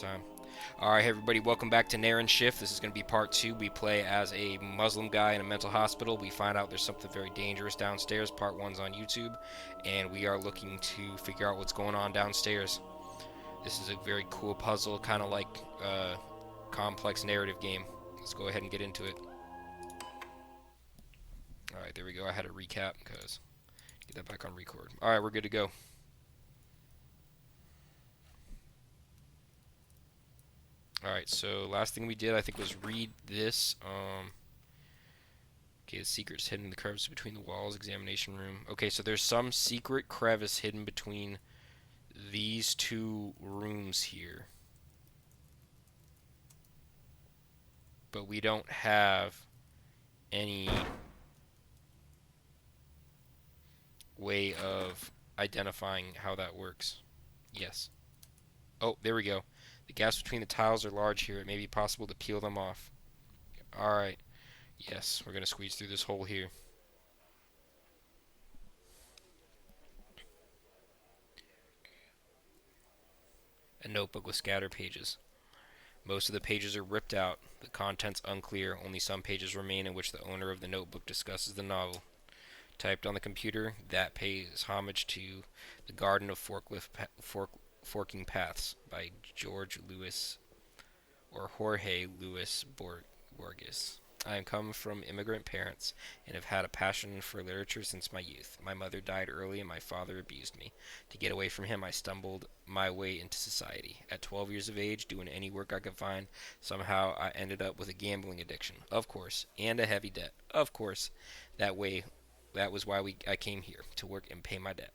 Time. All right, hey everybody, welcome back to NARRENSCHIFF. This is going to be part two. We play as a Muslim guy in a mental hospital. We find out there's something very dangerous downstairs. Part one's on YouTube, and we are looking to figure out what's going on downstairs. This is a very cool puzzle, kind of like a complex narrative game. Let's go ahead and get into it. All right, there we go. I had to recap because get that back on record. All right, we're good to go. All right, so last thing we did, I think, was read this. Okay, the secret's hidden in the crevice between the walls, examination room. Okay, so there's some secret crevice hidden between these two rooms here. But we don't have any way of identifying how that works. Yes. Oh, there we go. The gaps between the tiles are large here. It may be possible to peel them off. Alright. Yes, we're going to squeeze through this hole here. A notebook with scattered pages. Most of the pages are ripped out, the contents unclear, only some pages remain in which the owner of the notebook discusses the novel. Typed on the computer, that pays homage to The Garden of Forking Paths by George Louis or Jorge Luis Borges. I am come from immigrant parents and have had a passion for literature since my youth. My mother died early and my father abused me. To get away from him, I stumbled my way into society. At 12 years of age, doing any work I could find, somehow I ended up with a gambling addiction, of course, and a heavy debt, of course. That way, that was why I came here, to work and pay my debt.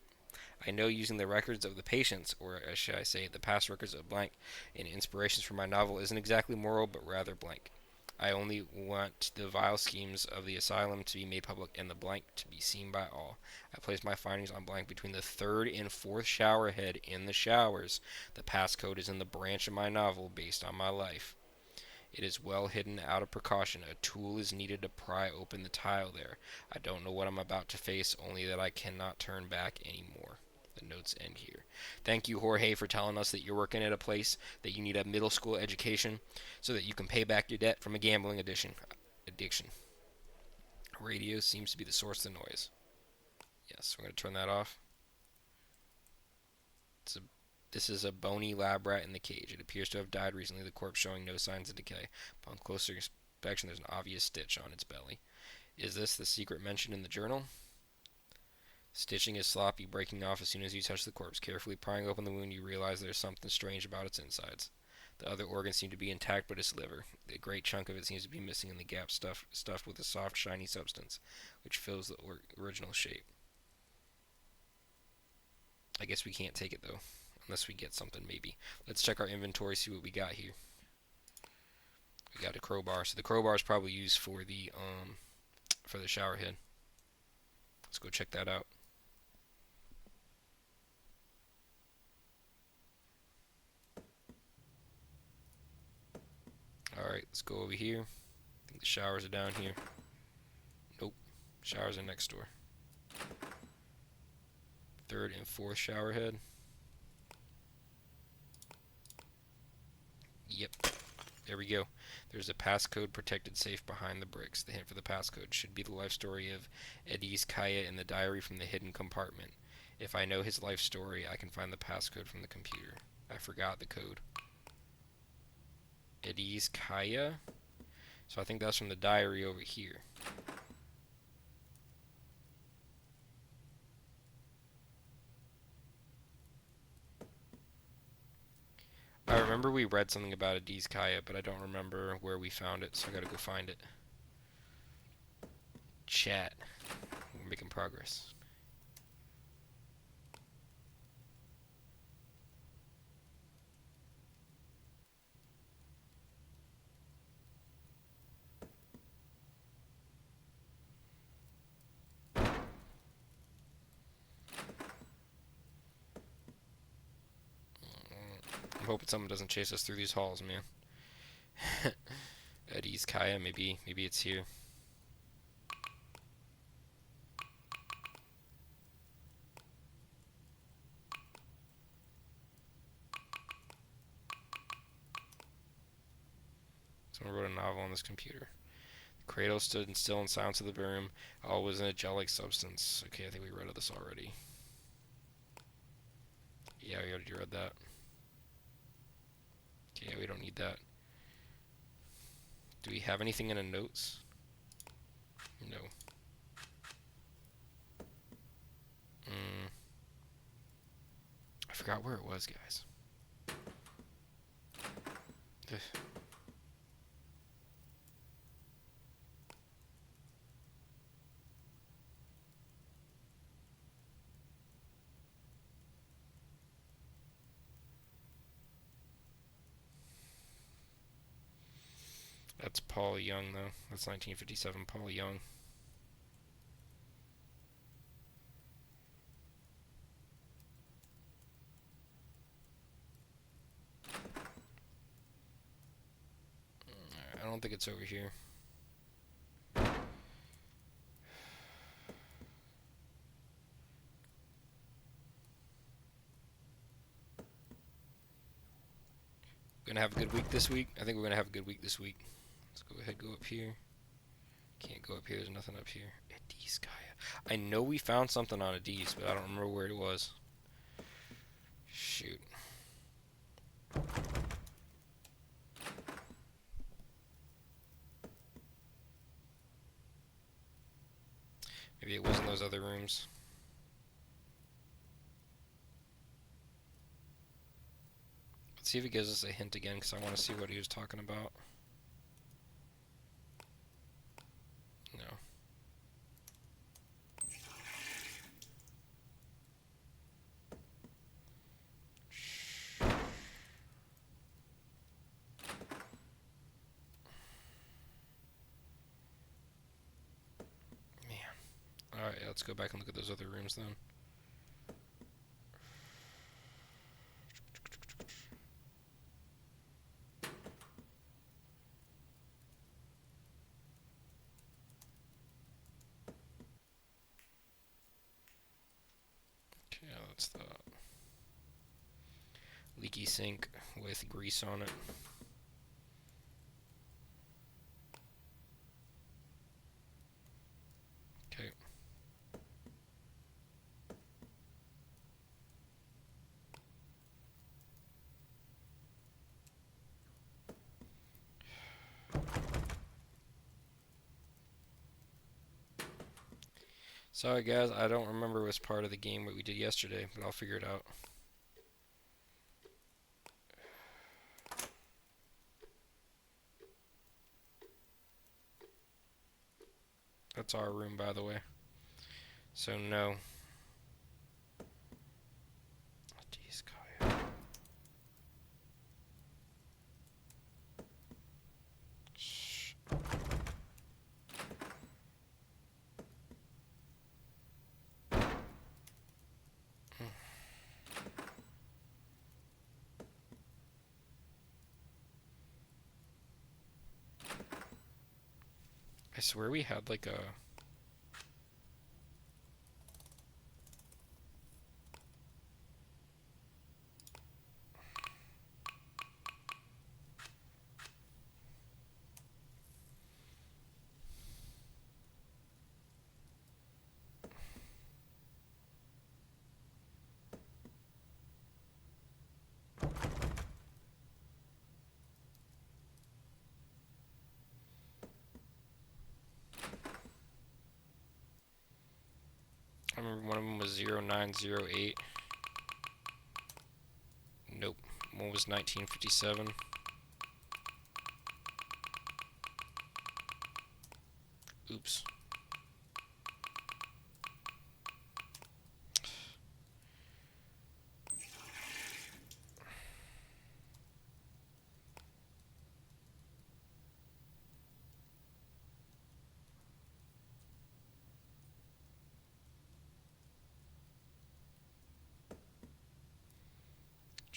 I know using the records of the patients, or should I say, the past records of blank, and inspirations for my novel isn't exactly moral, but rather blank. I only want the vile schemes of the asylum to be made public and the blank to be seen by all. I place my findings on blank between the third and fourth shower head in the showers. The passcode is in the branch of my novel based on my life. It is well hidden out of precaution. A tool is needed to pry open the tile there. I don't know what I'm about to face, only that I cannot turn back anymore. The notes end here. Thank you, Jorge, for telling us that you're working at a place that you need a middle school education so that you can pay back your debt from a gambling addiction. Radio seems to be the source of the noise. Yes, we're going to turn that off. This is a bony lab rat in the cage. It appears to have died recently, the corpse showing no signs of decay. Upon closer inspection, there's an obvious stitch on its belly. Is this the secret mentioned in the journal? Stitching is sloppy, breaking off as soon as you touch the corpse. Carefully prying open the wound, you realize there's something strange about its insides. The other organs seem to be intact, but its liver. A great chunk of it seems to be missing in the gap stuffed with a soft, shiny substance, which fills the original shape. I guess we can't take it, though. Unless we get something, maybe. Let's check our inventory, see what we got here. We got a crowbar. So the crowbar is probably used for the shower head. Let's go check that out. Alright, let's go over here. I think the showers are down here. Nope. Showers are next door. Third and fourth shower head. Yep. There we go. There's a passcode protected safe behind the bricks. The hint for the passcode should be the life story of Edis Kaya in the diary from the hidden compartment. If I know his life story, I can find the passcode from the computer. I forgot the code. Edis Kaya? So I think that's from the diary over here. I remember we read something about Edis Kaya, but I don't remember where we found it, so I gotta go find it. Chat. We're making progress. I'm hoping someone doesn't chase us through these halls, man. Edis Kaya, maybe it's here. Someone wrote a novel on this computer. The cradle stood still in silence of the room. All was in a gel-like substance. Okay, I think we read this already. Yeah, we already read that. Okay, we don't need that. Do we have anything in the notes? No. I forgot where it was, guys. That's Paul Young, though. That's 1957 Paul Young. I don't think it's over here. Gonna have a good week this week? I think we're gonna have a good week this week. Let's go ahead, go up here. Can't go up here, there's nothing up here. Adiskaya. I know we found something on Adis, but I don't remember where it was. Shoot. Maybe it was in those other rooms. Let's see if he gives us a hint again, because I want to see what he was talking about. No. Man. Alright, let's go back and look at those other rooms then. Okay, that's the leaky sink with grease on it. Okay. Sorry guys, I don't remember it was part of the game what we did yesterday, but I'll figure it out. That's our room, by the way. So no. Jeez, Kaya. Shh. I swear we had like a... I remember one of them was 0908. Nope. One was 1957. Oops.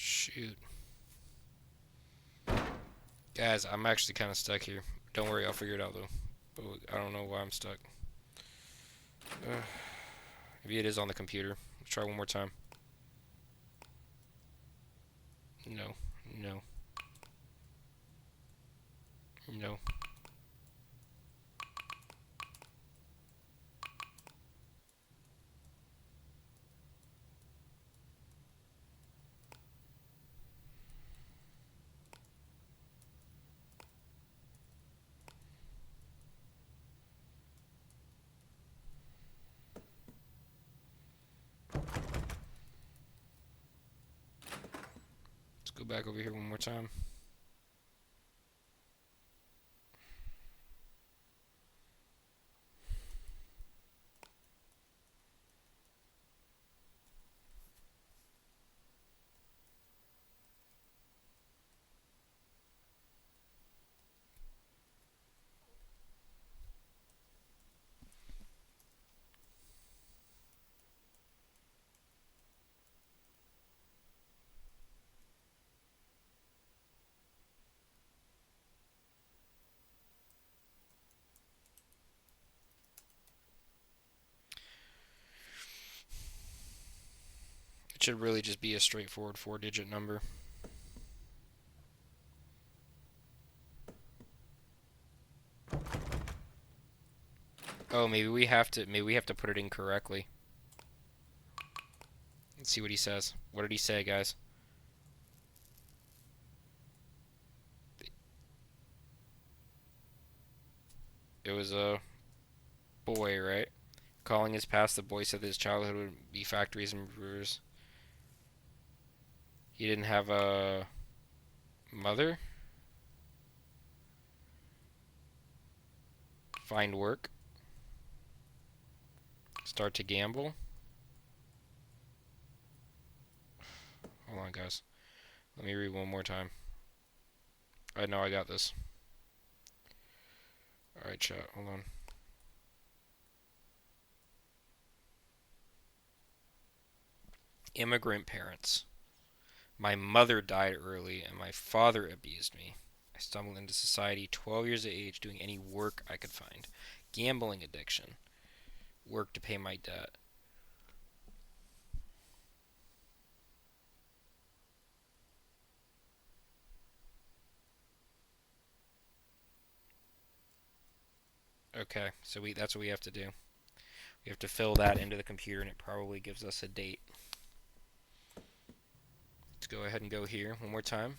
Shoot. Guys, I'm actually kind of stuck here. Don't worry, I'll figure it out though. But I don't know why I'm stuck. Maybe it is on the computer. Let's try one more time. No. No. No. Let's go back over here one more time. It should really just be a straightforward 4-digit number. Oh, maybe we have to put it in correctly. Let's see what he says. What did he say, guys? It was a boy, right? Calling his past, the boy said that his childhood would be factories and brewers. He didn't have a mother. Find work. Start to gamble. Hold on, guys. Let me read one more time. I know I got this. Alright, chat. Hold on. Immigrant parents. My mother died early and my father abused me. I stumbled into society 12 years of age doing any work I could find. Gambling addiction. Work to pay my debt. Okay, so that's what we have to do. We have to fill that into the computer and it probably gives us a date. Let's go ahead and go here one more time.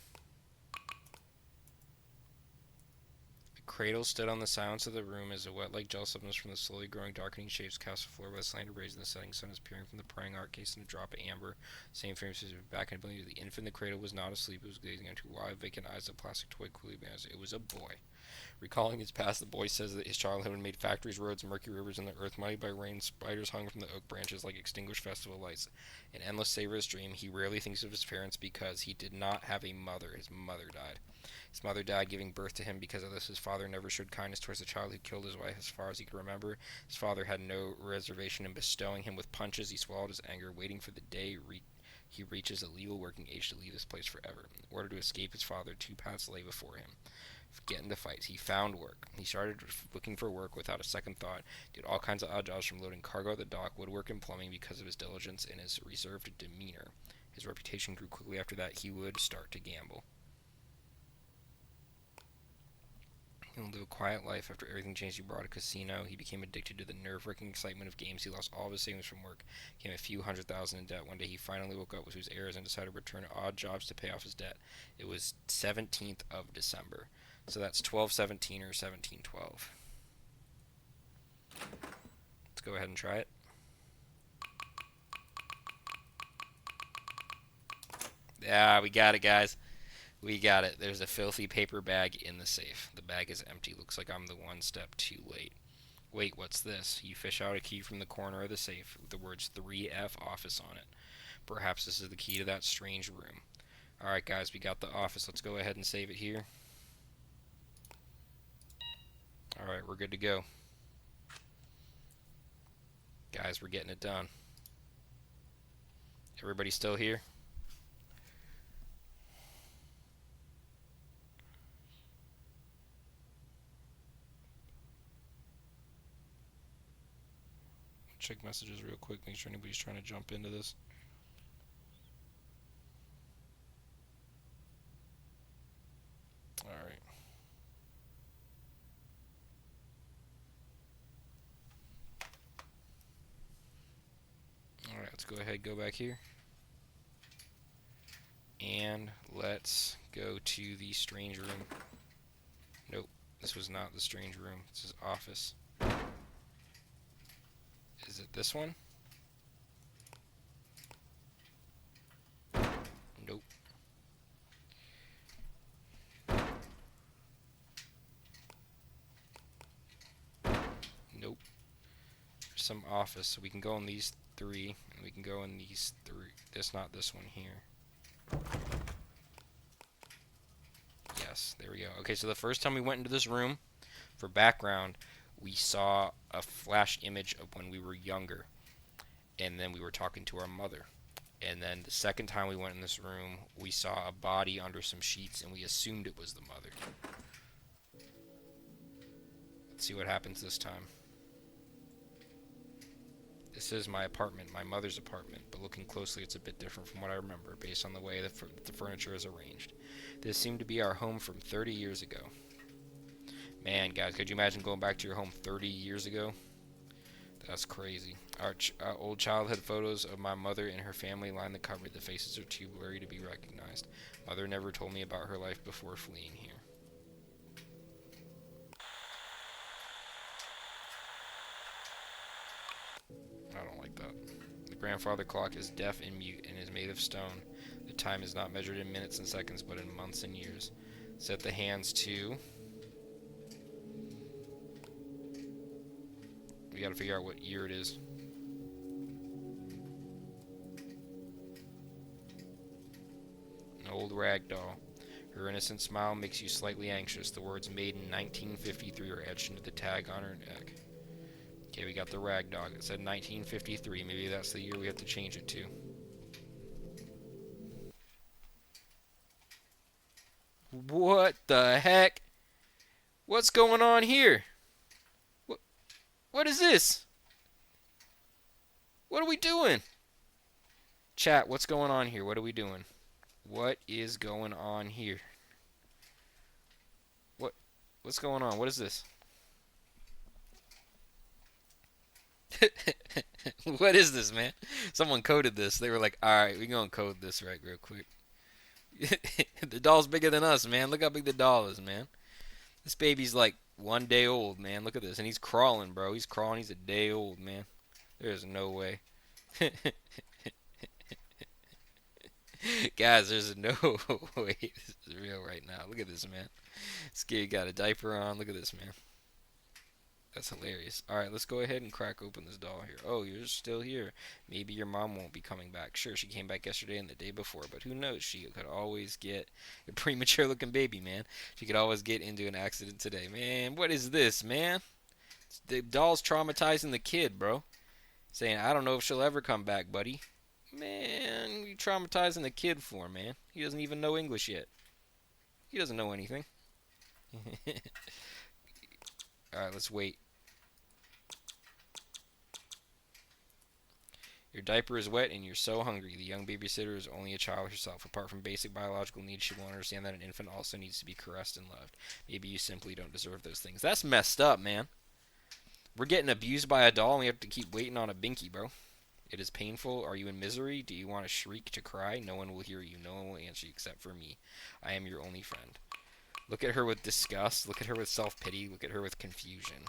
The cradle stood on the silence of the room as a wet like gel substance from the slowly growing darkening shapes cast the floor by the slanted rays in the setting sun is peering from the prying art case in a drop of amber. Same frame says back and believe the infant in the cradle was not asleep, it was gazing into wide vacant eyes of plastic toy coolly bands. It was a boy. Recalling his past, the boy says that his childhood had made factories, roads, murky rivers, and the earth muddied by rain. Spiders hung from the oak branches like extinguished festival lights. An endless savorous dream. He rarely thinks of his parents because he did not have a mother. His mother died. His mother died giving birth to him. Because of this, his father never showed kindness towards the child who killed his wife as far as he could remember. His father had no reservation in bestowing him with punches. He swallowed his anger, waiting for the day he reaches a legal working age to leave this place forever. In order to escape his father, 2 paths lay before him. Get into fights. He found work. He started looking for work without a second thought. Did all kinds of odd jobs from loading cargo at the dock, woodwork, and plumbing because of his diligence and his reserved demeanor. His reputation grew quickly after that. He would start to gamble. He lived a quiet life. After everything changed, he bought a casino. He became addicted to the nerve-wracking excitement of games. He lost all of his savings from work, became a few $100,000 in debt. One day he finally woke up with his heirs and decided to return to odd jobs to pay off his debt. It was 17th of December. So that's 12/17 or 17/12. Let's go ahead and try it. Yeah, we got it, guys. We got it. There's a filthy paper bag in the safe. The bag is empty. Looks like I'm the one step too late. Wait, what's this? You fish out a key from the corner of the safe with the words 3F office on it. Perhaps this is the key to that strange room. Alright, guys, we got the office. Let's go ahead and save it here. Alright, we're good to go. Guys, we're getting it done. Everybody still here? Check messages real quick, make sure anybody's trying to jump into this. Alright. go ahead, go back here. And let's go to the strange room. Nope, this was not the strange room. This is office. Is it this one? Nope. Nope. There's some office, so we can go in these three, and we can go in these three. That's not this one here. Yes, there we go. Okay, so the first time we went into this room, for background, we saw a flash image of when we were younger, and then we were talking to our mother. And then the second time we went in this room, we saw a body under some sheets, and we assumed it was the mother. Let's see what happens this time. This is my apartment, my mother's apartment, but looking closely it's a bit different from what I remember based on the way the furniture is arranged. This seemed to be our home from 30 years ago. Man, guys, could you imagine going back to your home 30 years ago? That's crazy. Our old childhood photos of my mother and her family line the cupboard. The faces are too blurry to be recognized. Mother never told me about her life before fleeing here. I don't like that. The grandfather clock is deaf and mute and is made of stone. The time is not measured in minutes and seconds, but in months and years. Set the hands to... We gotta figure out what year it is. An old rag doll. Her innocent smile makes you slightly anxious. The words made in 1953 are etched into the tag on her neck. Okay, we got the rag dog. It said 1953. Maybe that's the year we have to change it to. What the heck? What's going on here? What is this? What are we doing? Chat, what's going on here? What are we doing? What is going on here? What's going on? What is this? What is this, man? Someone coded this. They were like, alright, we're going to code this right real quick. The doll's bigger than us, man. Look how big the doll is, man. This baby's like 1 day old, man. Look at this. And he's crawling, bro. He's crawling. He's a day old, man. There's no way. Guys, there's no way this is real right now. Look at this, man. This kid got a diaper on. Look at this, man. That's hilarious. Alright, let's go ahead and crack open this doll here. Oh, you're still here. Maybe your mom won't be coming back. Sure, she came back yesterday and the day before, but who knows? She could always get a premature looking baby, man. She could always get into an accident today. Man, what is this, man? The doll's traumatizing the kid, bro. Saying, I don't know if she'll ever come back, buddy. Man, what are you traumatizing the kid for, man? He doesn't even know English yet. He doesn't know anything. Alright, let's wait. Your diaper is wet and you're so hungry. The young babysitter is only a child herself. Apart from basic biological needs, she won't understand that an infant also needs to be caressed and loved. Maybe you simply don't deserve those things. That's messed up, man. We're getting abused by a doll and we have to keep waiting on a binky, bro. It is painful. Are you in misery? Do you want to shriek to cry? No one will hear you. No one will answer you except for me. I am your only friend. Look at her with disgust. Look at her with self-pity. Look at her with confusion.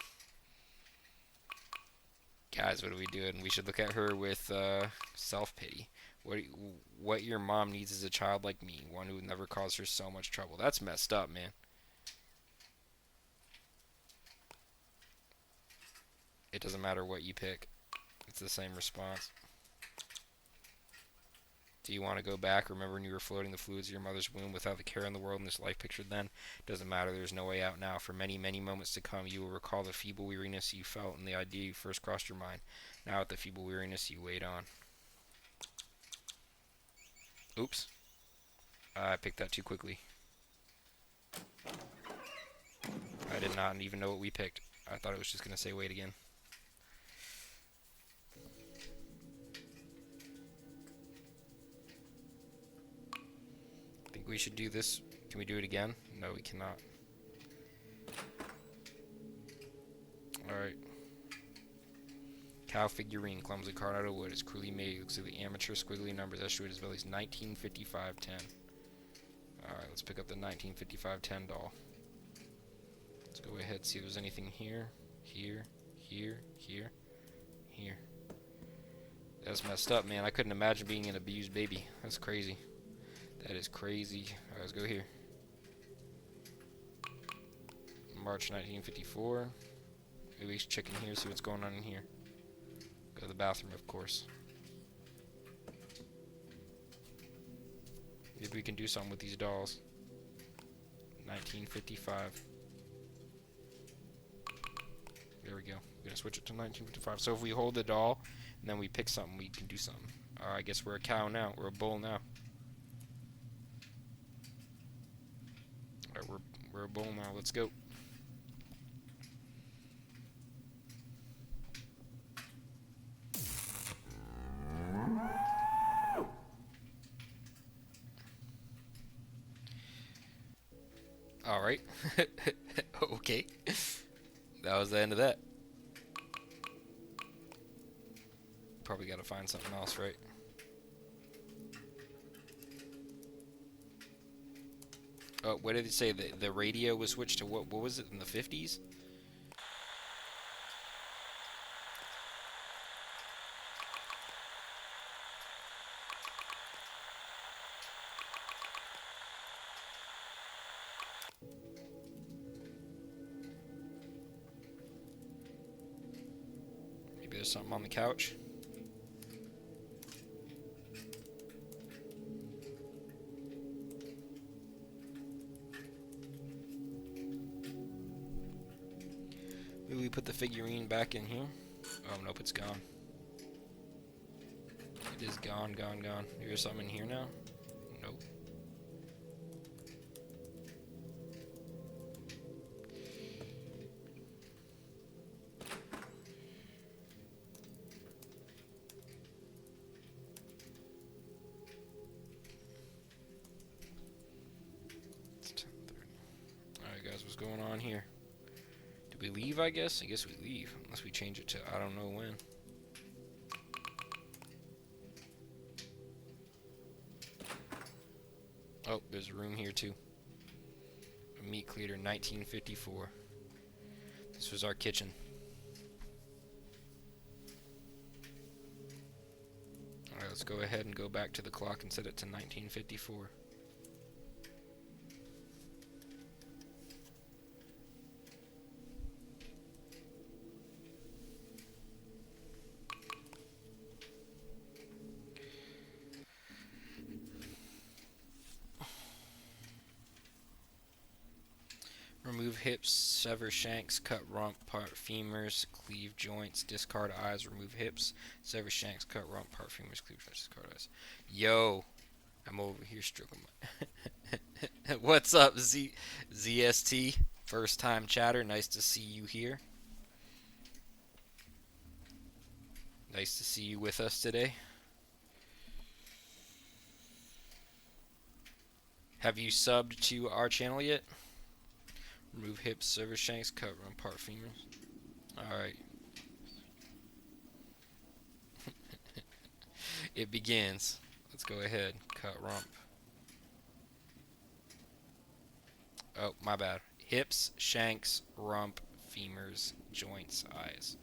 Guys, what are we doing? We should look at her with self-pity. What your mom needs is a child like me. One who would never cause her so much trouble. That's messed up, man. It doesn't matter what you pick. It's the same response. Do you want to go back? Remember when you were floating the fluids of your mother's womb without the care in the world and this life pictured then? Doesn't matter, there's no way out now. For many, many moments to come, you will recall the feeble weariness you felt and the idea you first crossed your mind. Now at the feeble weariness you wait on. Oops. I picked that too quickly. I did not even know what we picked. I thought it was just going to say wait again. We should do this. Can we do it again? No, we cannot. Alright. Cow figurine, clumsily carved out of wood. It's cruelly made. Looks like the amateur squiggly numbers. Estimated as well as 1955-10. Alright, let's pick up the 1955-10 doll. Let's go ahead and see if there's anything here. Here. That's messed up, man. I couldn't imagine being an abused baby. That's crazy. That is crazy. Alright, let's go here. March 1954. At least check in here, see what's going on in here. Go to the bathroom, of course. Maybe we can do something with these dolls. 1955. There we go. We're gonna switch it to 1955. So if we hold the doll and then we pick something, we can do something. I guess we're a cow now. We're a bull now. Alright, we're a bull now. Let's go. Alright. Okay. That was the end of that. Probably gotta find something else, right? Oh, what did it say? The radio was switched to what was it, in the 50s? Maybe there's something on the couch. Maybe we put the figurine back in here. Oh, nope, it's gone. It is gone. Maybe there's something in here now? Nope. It's 10:30. Alright, guys, what's going on here? We leave, I guess? I guess we leave. Unless we change it to I don't know when. Oh, there's a room here too. A meat cleaner, 1954. This was our kitchen. Alright, let's go ahead and go back to the clock and set it to 1954. Remove hips, sever shanks, cut rump, part femurs, cleave joints, discard eyes, remove hips, sever shanks, cut rump, part femurs, cleave joints, discard eyes. Yo, I'm over here stroking my... What's up, ZST? First time chatter, nice to see you here. Nice to see you with us today. Have you subbed to our channel yet? Remove hips, sever shanks, cut rump, part femurs. Alright. It begins. Let's go ahead. Cut rump. Oh, my bad. Hips, shanks, rump, femurs, joints, eyes.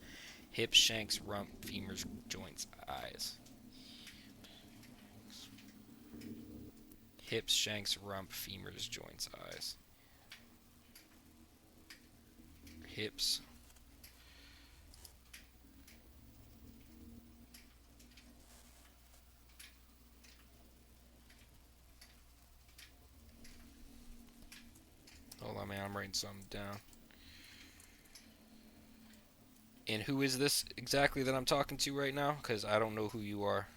Hips, shanks, rump, femurs, joints, eyes. Hips, shanks, rump, femurs, joints, eyes. Hips. Hold on, man, I'm writing something down. And who is this exactly that I'm talking to right now? Because I don't know who you are.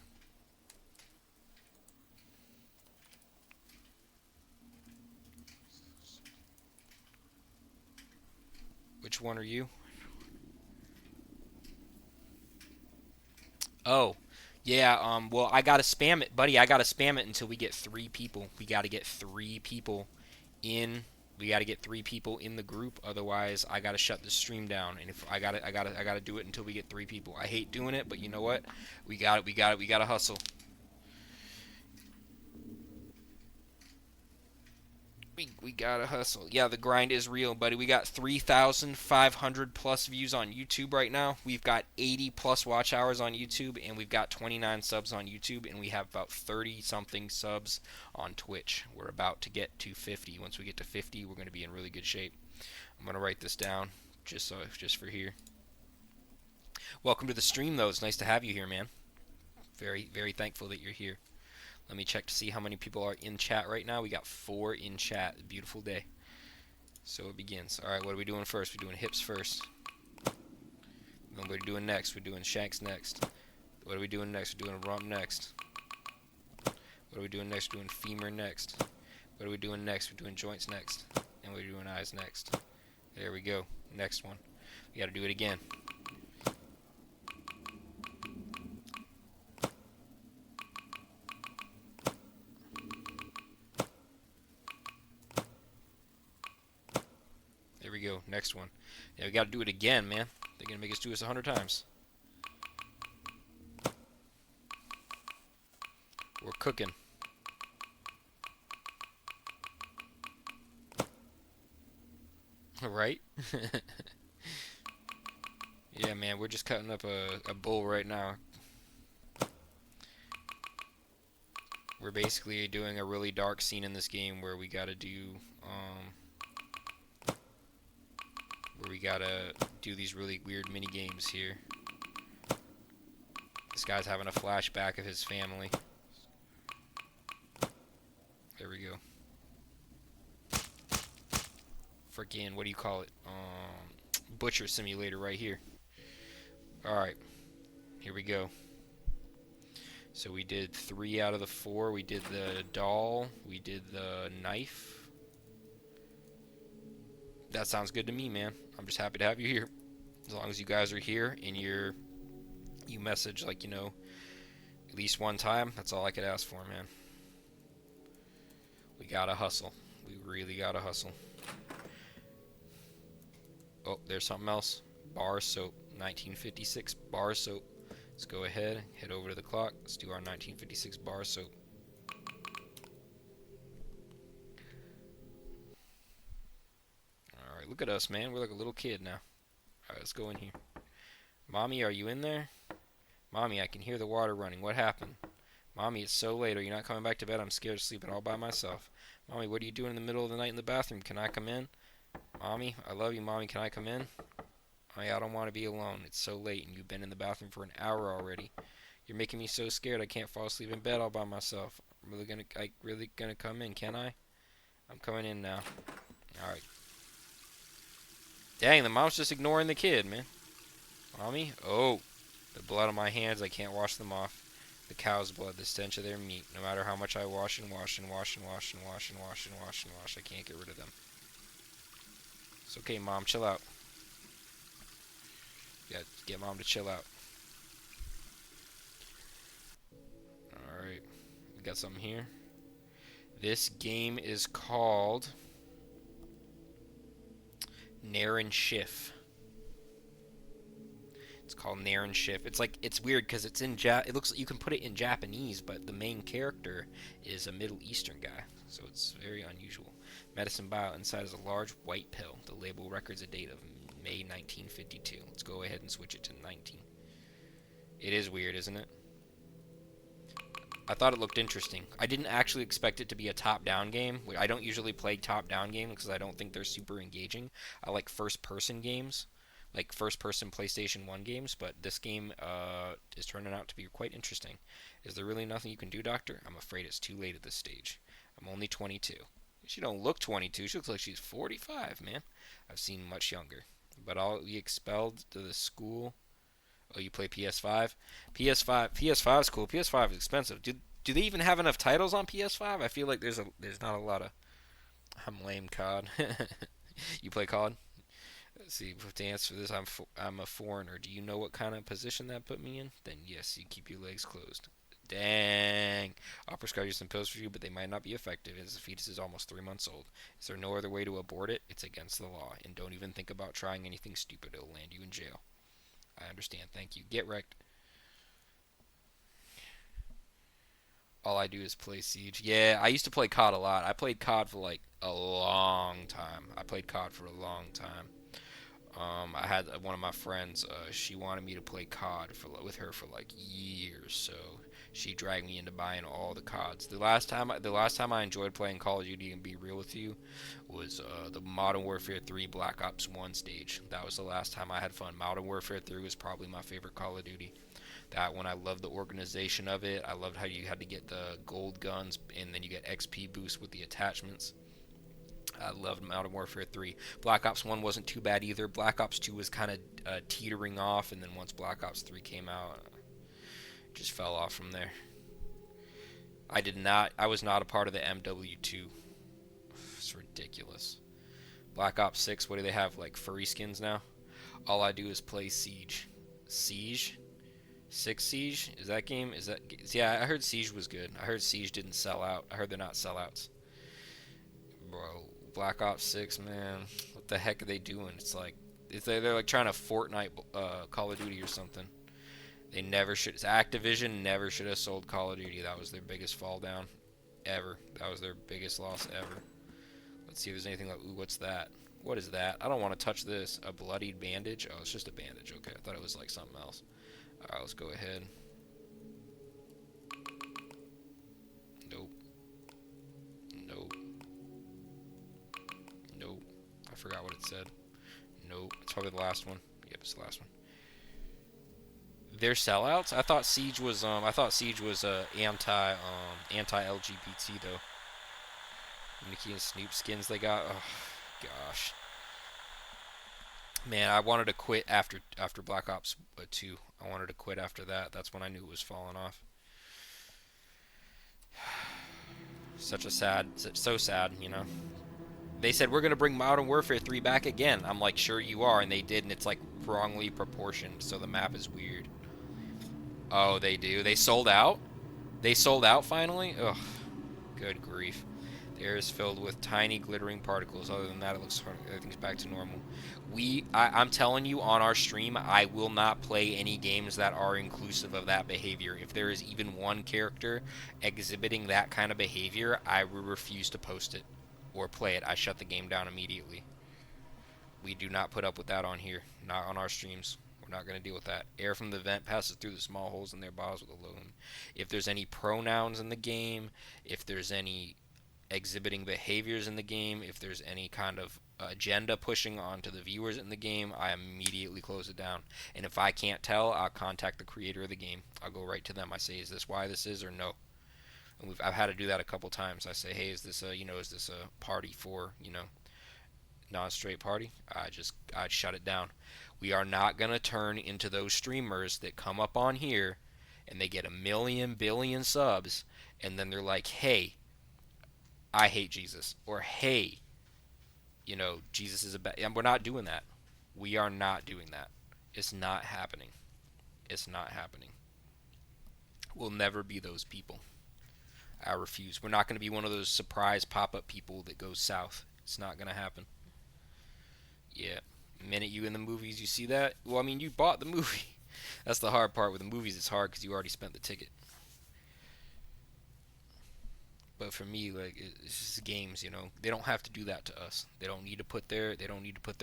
Which one are you? Oh, yeah, well, I gotta spam it, buddy. I gotta spam it until we get 3 people. We gotta get 3 people in We got to get 3 people in the group, otherwise I got to shut the stream down. And if I got to do it until we get 3 people. I hate doing it, but you know what? We got to hustle. We gotta hustle. Yeah, the grind is real, buddy. We got 3,500 plus views on YouTube right now. We've got 80 plus watch hours on YouTube, and we've got 29 subs on YouTube, and we have about 30 something subs on Twitch. We're about to get to 50. Once we get to 50, we're gonna be in really good shape. I'm gonna write this down just for here. Welcome to the stream, though. It's nice to have you here, man. Very thankful that you're here. Let me check to see how many people are in chat right now. We got 4 in chat. Beautiful day. So it begins. Alright, what are we doing first? We're doing hips first. Then what are we doing next? We're doing shanks next. What are we doing next? We're doing rump next. What are we doing next? We're doing femur next. What are we doing next? We're doing joints next. And we're doing eyes next. There we go. Next one. We gotta do it again. There we go. Next one. Yeah, we got to do it again, man. They're going to make us do this 100 times. We're cooking. Right? Yeah, man, we're just cutting up a bull right now. We're basically doing a really dark scene in this game where we got to do... where we gotta do these really weird mini games here. This guy's having a flashback of his family. There we go. Freaking, what do you call it? Butcher simulator right here. Alright, here we go. So we did 3 out of the 4. We did the doll. We did the knife. That sounds good to me, man. I'm just happy to have you here. As long as you guys are here and you message, like, you know, at least one time, that's all I could ask for, man. We gotta hustle. We really gotta hustle. Oh, there's something else. Bar soap. 1956 bar soap. Let's go ahead, head over to the clock. Let's do our 1956 bar soap. Alright, look at us, man. We're like a little kid now. Alright, let's go in here. Mommy, are you in there? Mommy, I can hear the water running. What happened? Mommy, it's so late. Are you not coming back to bed? I'm scared of sleeping all by myself. Mommy, what are you doing in the middle of the night in the bathroom? Can I come in? Mommy, I love you. Mommy, can I come in? Mommy, I don't want to be alone. It's so late and you've been in the bathroom for an hour already. You're making me so scared I can't fall asleep in bed all by myself. I'm really gonna come in, can I? I'm coming in now. Alright. Dang, the mom's just ignoring the kid, man. Mommy? Oh, the blood on my hands, I can't wash them off. The cow's blood, the stench of their meat. No matter how much I wash and wash and wash and wash and wash and wash and wash and wash, I can't get rid of them. It's okay, Mom, chill out. You gotta get Mom to chill out. Alright, we got something here. This game is called NARRENSCHIFF. It's called NARRENSCHIFF. It's like, it's weird because it's in it looks like you can put it in Japanese, but the main character is a Middle Eastern guy, so it's very unusual. Medicine vial inside is a large white pill. The label records a date of May 1952. Let's go ahead and switch it to 19. It is weird, isn't it? I thought it looked interesting. I didn't actually expect it to be a top-down game. I don't usually play top-down games because I don't think they're super engaging. I like first-person games, like first-person PlayStation 1 games, but this game is turning out to be quite interesting. Is there really nothing you can do, Doctor? I'm afraid it's too late at this stage. I'm only 22. She don't look 22. She looks like she's 45, man. I've seen much younger. But I'll be expelled to the school. Oh, you play PS5? PS5 is cool. PS5 is expensive. Do they even have enough titles on PS5? I feel like there's not a lot of... I'm lame, COD. You play COD? Let's see, to answer this, I'm a foreigner. Do you know what kind of position that put me in? Then yes, you keep your legs closed. Dang. I'll prescribe you some pills for you, but they might not be effective as the fetus is almost 3 months old. Is there no other way to abort it? It's against the law. And don't even think about trying anything stupid. It'll land you in jail. I understand. Thank you. Get wrecked. All I do is play Siege. Yeah, I used to play COD a lot. I played COD for like a long time. I played COD for a long time. I had one of my friends. She wanted me to play COD with her for like years, so she dragged me into buying all the CODs. The last time I enjoyed playing Call of Duty, and be real with you, was the Modern Warfare 3 Black Ops 1 stage. That was the last time I had fun. Modern Warfare 3 was probably my favorite Call of Duty. That one, I loved the organization of it. I loved how you had to get the gold guns, and then you get XP boost with the attachments. I loved Modern Warfare 3. Black Ops 1 wasn't too bad either. Black Ops 2 was kind of teetering off, and then once Black Ops 3 came out, it just fell off from there. I was not a part of the MW2. It's ridiculous. Black Ops 6, what do they have, like furry skins now? All I do is play Siege. Siege? Six Siege? Is that game? Yeah, I heard Siege was good. I heard Siege didn't sell out. I heard they're not sellouts. Bro, Black Ops 6, man. What the heck are they doing? They're like trying to Fortnite Call of Duty or something. They never should. Activision never should have sold Call of Duty. That was their biggest fall down ever. That was their biggest loss ever. Let's see if there's anything like, ooh, what's that? What is that? I don't want to touch this. A bloodied bandage? Oh, it's just a bandage. Okay, I thought it was like something else. Alright, let's go ahead. Nope. Nope. Nope. I forgot what it said. Nope. It's probably the last one. Yep, it's the last one. They're sellouts? I thought Siege was anti LGBT though. Mickey and Snoop skins they got. Oh gosh. Man, I wanted to quit after Black Ops 2. I wanted to quit after that. That's when I knew it was falling off. So sad, you know. They said we're gonna bring Modern Warfare 3 back again. I'm like, sure you are, and they did, and it's like wrongly proportioned, so the map is weird. Oh, they do. They sold out. They sold out finally. Ugh, good grief. The air is filled with tiny glittering particles. Other than that, everything's back to normal. I'm telling you, on our stream, I will not play any games that are inclusive of that behavior. If there is even one character exhibiting that kind of behavior, I will refuse to post it or play it. I shut the game down immediately. We do not put up with that on here. Not on our streams. We're not going to deal with that. Air from the vent passes through the small holes in their bodies with a loom. If there's any pronouns in the game, if there's any exhibiting behaviors in the game, if there's any kind of agenda pushing onto the viewers in the game, I immediately close it down. And if I can't tell, I'll contact the creator of the game. I'll go right to them. I say, is this why this is or no? And I've had to do that a couple times. I say, hey, is this a party for, non-straight party? I'd shut it down. We are not going to turn into those streamers that come up on here and they get a million billion subs and then they're like, hey, I hate Jesus, or hey, Jesus is a bad. And we're not doing that. We are not doing that. It's not happening. It's not happening. We'll never be those people. I refuse. We're not going to be one of those surprise pop-up people that goes south. It's not going to happen. Yeah. The minute you in the movies, you see that. Well, I mean, you bought the movie. That's the hard part with the movies. It's hard because you already spent the ticket. But for me, like, it's just games, They don't have to do that to us. They don't need to put their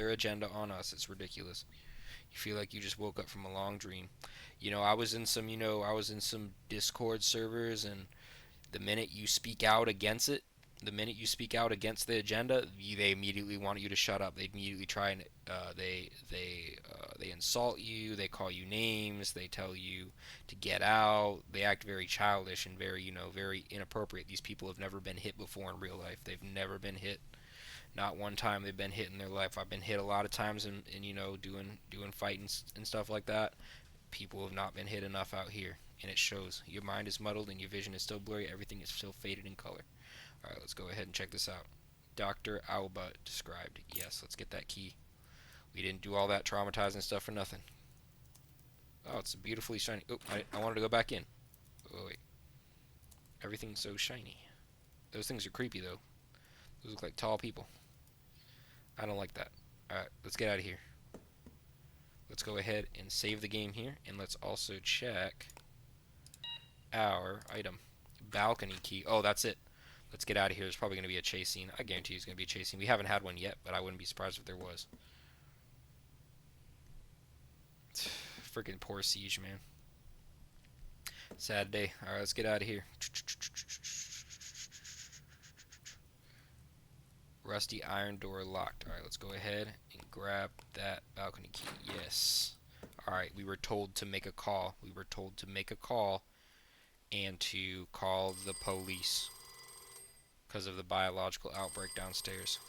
agenda on us. It's ridiculous. You feel like you just woke up from a long dream. I was in some Discord servers, and the minute you speak out against it, the minute you speak out against the agenda, they immediately want you to shut up. They immediately try and they insult you. They call you names. They tell you to get out. They act very childish and very inappropriate. These people have never been hit before in real life. They've never been hit. Not one time they've been hit in their life. I've been hit a lot of times in doing fighting and stuff like that. People have not been hit enough out here, and it shows. Your mind is muddled and your vision is still blurry. Everything is still faded in color. Alright, let's go ahead and check this out. Dr. Alba described. Yes, let's get that key. We didn't do all that traumatizing stuff for nothing. Oh, it's beautifully shiny. Oh, I wanted to go back in. Oh, wait. Everything's so shiny. Those things are creepy, though. Those look like tall people. I don't like that. Alright, let's get out of here. Let's go ahead and save the game here. And let's also check our item. Balcony key. Oh, that's it. Let's get out of here. There's probably going to be a chase scene. I guarantee there's going to be a chase scene. We haven't had one yet, but I wouldn't be surprised if there was. Freaking poor Siege, man. Sad day. Alright, let's get out of here. Rusty iron door locked. Alright, let's go ahead and grab that balcony key. Yes. Alright, we were told to make a call. We were told to make a call and to call the police because of the biological outbreak downstairs.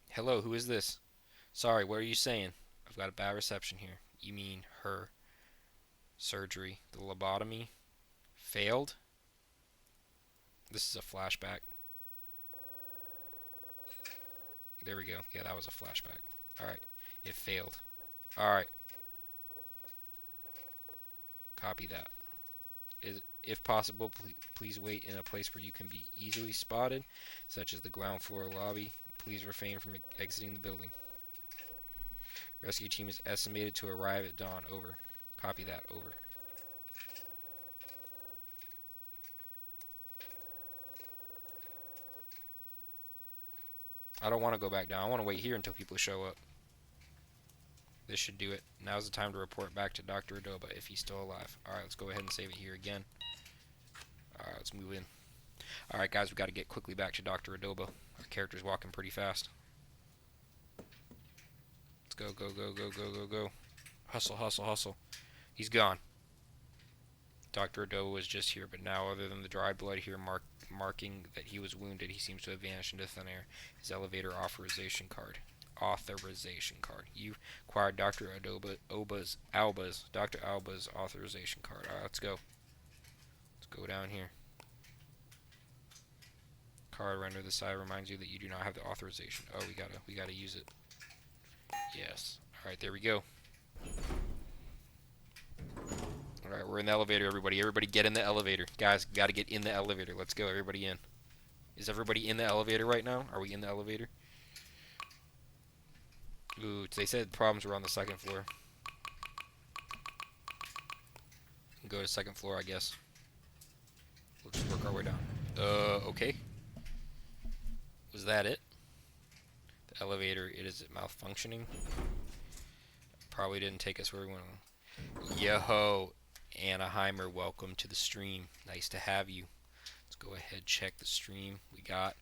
Hello, who is this? Sorry, what are you saying? I've got a bad reception here. You mean her surgery, the lobotomy, failed? This is a flashback. There we go. Yeah, that was a flashback. Alright, it failed. Alright. Copy that. If possible, please wait in a place where you can be easily spotted, such as the ground floor lobby. Please refrain from exiting the building. Rescue team is estimated to arrive at dawn. Over. Copy that. Over. I don't want to go back down. I want to wait here until people show up. This should do it. Now's the time to report back to Dr. Adoba if he's still alive. Alright, let's go ahead and save it here again. Alright, let's move in. Alright, guys, we've got to get quickly back to Dr. Adoba. Our character's walking pretty fast. Let's go, go, go, go, go, go, go. Hustle, hustle, hustle. He's gone. Dr. Adoba was just here, but now, other than the dried blood here marking that he was wounded, he seems to have vanished into thin air. His elevator authorization card. You acquired Dr. Alba's authorization card. Alright, let's go. Let's go down here. Card rendered the side reminds you that you do not have the authorization. Oh, we gotta use it. Yes. Alright, there we go. Alright, we're in the elevator, everybody. Everybody get in the elevator. Guys, gotta get in the elevator. Let's go, everybody in. Is everybody in the elevator right now? Are we in the elevator? Ooh, they said problems were on the second floor. Go to second floor, I guess. We'll just work our way down. Okay. Was that it? The elevator, is it malfunctioning? Probably didn't take us where we went. Yo-ho, Anaheimer, welcome to the stream. Nice to have you. Let's go ahead, check the stream. We got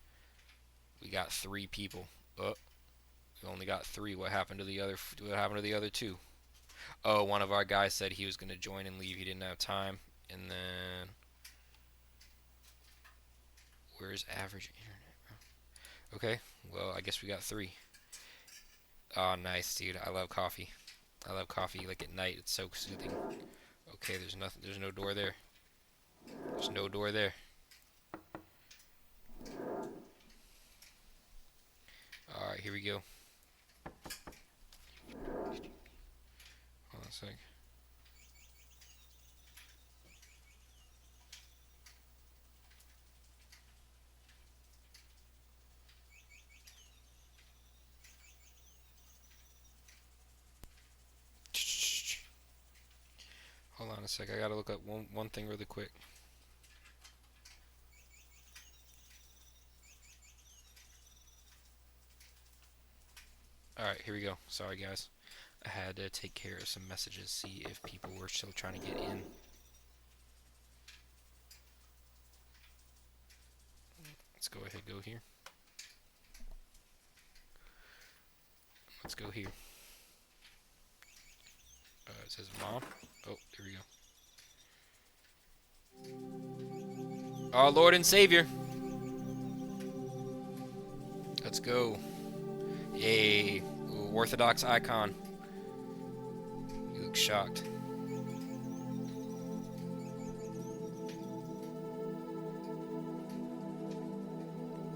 3 people. We only got 3. What happened to the other 2? Oh, one of our guys said he was going to join and leave. He didn't have time. And then where's average internet, bro? Okay, well, I guess we got 3. Oh, nice, dude. I love coffee. I love coffee like at night. It's so soothing. Okay, there's nothing. There's no door there. There's no door there. Alright, here we go. Hold on a sec. Hold on a sec. I gotta look up one thing really quick. Alright, here we go. Sorry, guys. I had to take care of some messages, see if people were still trying to get in. Let's go ahead, go here. Let's go here. It says mom. Oh, here we go. Our Lord and Savior. Let's go. Yay. Ooh, Orthodox icon. You look shocked.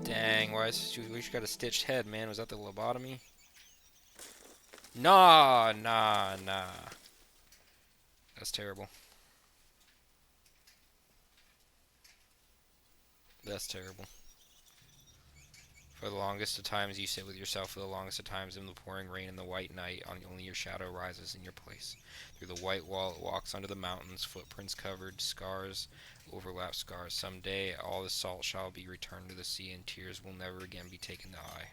Dang, why is we got a stitched head, man? Was that the lobotomy? Nah. That's terrible. That's terrible. For the longest of times you sit with yourself, for the longest of times in the pouring rain and the white night, only your shadow rises in your place. Through the white wall it walks under the mountains, footprints covered, scars overlap scars. Someday all the salt shall be returned to the sea, and tears will never again be taken to eye.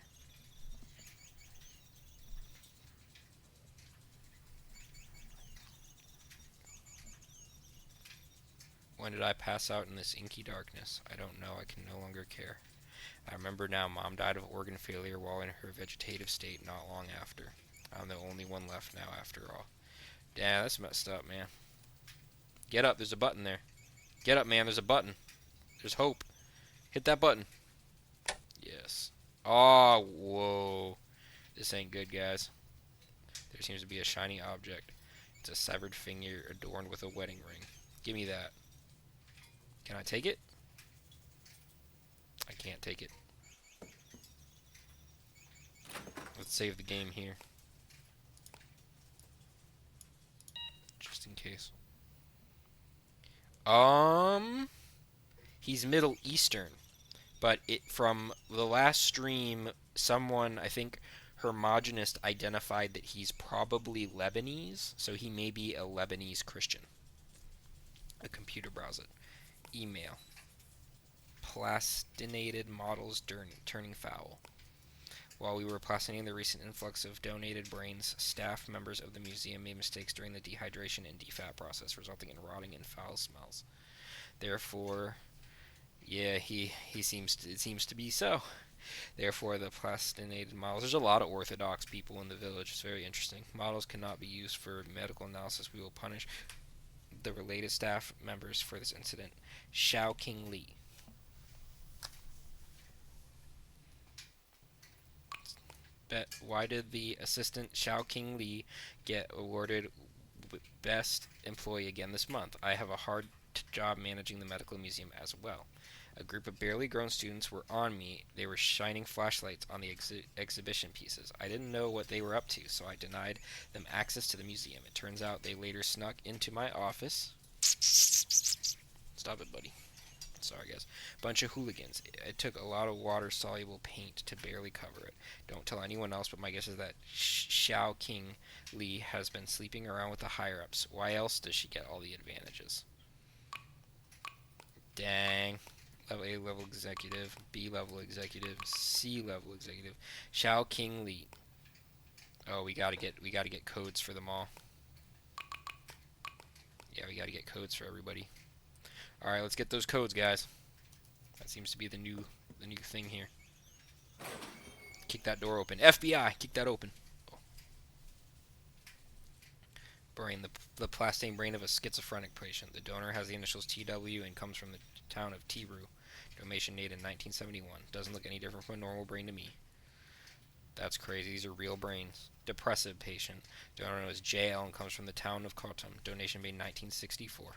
When did I pass out in this inky darkness? I don't know. I can no longer care. I remember now, Mom died of organ failure while in her vegetative state not long after. I'm the only one left now after all. Damn, that's messed up, man. Get up, there's a button there. Get up, man, there's a button. There's hope. Hit that button. Yes. Oh, whoa. This ain't good, guys. There seems to be a shiny object. It's a severed finger adorned with a wedding ring. Give me that. Can I take it? I can't take it. Let's save the game here. Just in case. He's Middle Eastern. But from the last stream, someone, I think Hermogenist, identified that he's probably Lebanese, so he may be a Lebanese Christian. A computer browser. Email. Plastinated models turning foul. While we were plastinating the recent influx of donated brains, staff members of the museum made mistakes during the dehydration and defat process, resulting in rotting and foul smells. Therefore, yeah, it seems to be so. Therefore, the plastinated models. There's a lot of Orthodox people in the village. It's very interesting. Models cannot be used for medical analysis. We will punish the related staff members for this incident. Xiao King Li. Why did the assistant Xiao King Li get awarded best employee again this month? I have a hard job managing the medical museum as well. A group of barely grown students were on me. They were shining flashlights on the exhibition pieces. I didn't know what they were up to, so I denied them access to the museum. It turns out they later snuck into my office. Stop it, buddy. Sorry, guys. Bunch of hooligans. It took a lot of water-soluble paint to barely cover it. Don't tell anyone else, but my guess is that Xiao King Li has been sleeping around with the higher-ups. Why else does she get all the advantages? Dang. A level executive, B level executive, C level executive. Xiao King Li. Oh, we gotta get codes for them all. Yeah, we gotta get codes for everybody. Alright, let's get those codes, guys. That seems to be the new thing here. Kick that door open. FBI, kick that open. Oh. Brain, the plastine brain of a schizophrenic patient. The donor has the initials TW and comes from the town of Tiru. Donation made in 1971. Doesn't look any different from a normal brain to me. That's crazy. These are real brains. Depressive patient. Donor known as JL and comes from the town of Khotam. Donation made in 1964.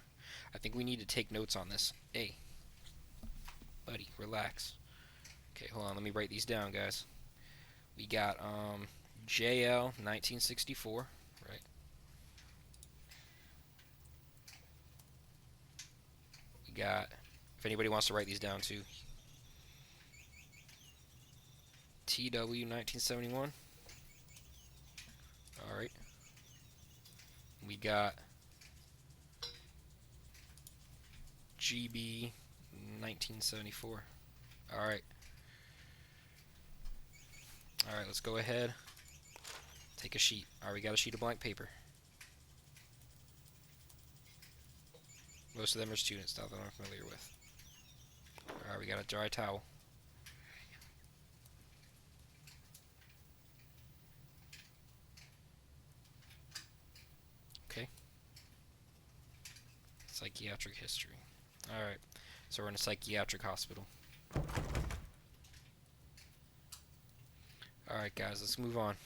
I think we need to take notes on this. Hey, buddy, relax. Okay, hold on. Let me write these down, guys. We got JL 1964, right? We got, if anybody wants to write these down too, TW 1971. All right. We got GB 1974. All right. All right, let's go ahead. Take a sheet. All right, we got a sheet of blank paper. Most of them are students, stuff that I'm familiar with. All right, we got a dry towel. Okay. Psychiatric history. All right. So we're in a psychiatric hospital. Alright guys, let's move on.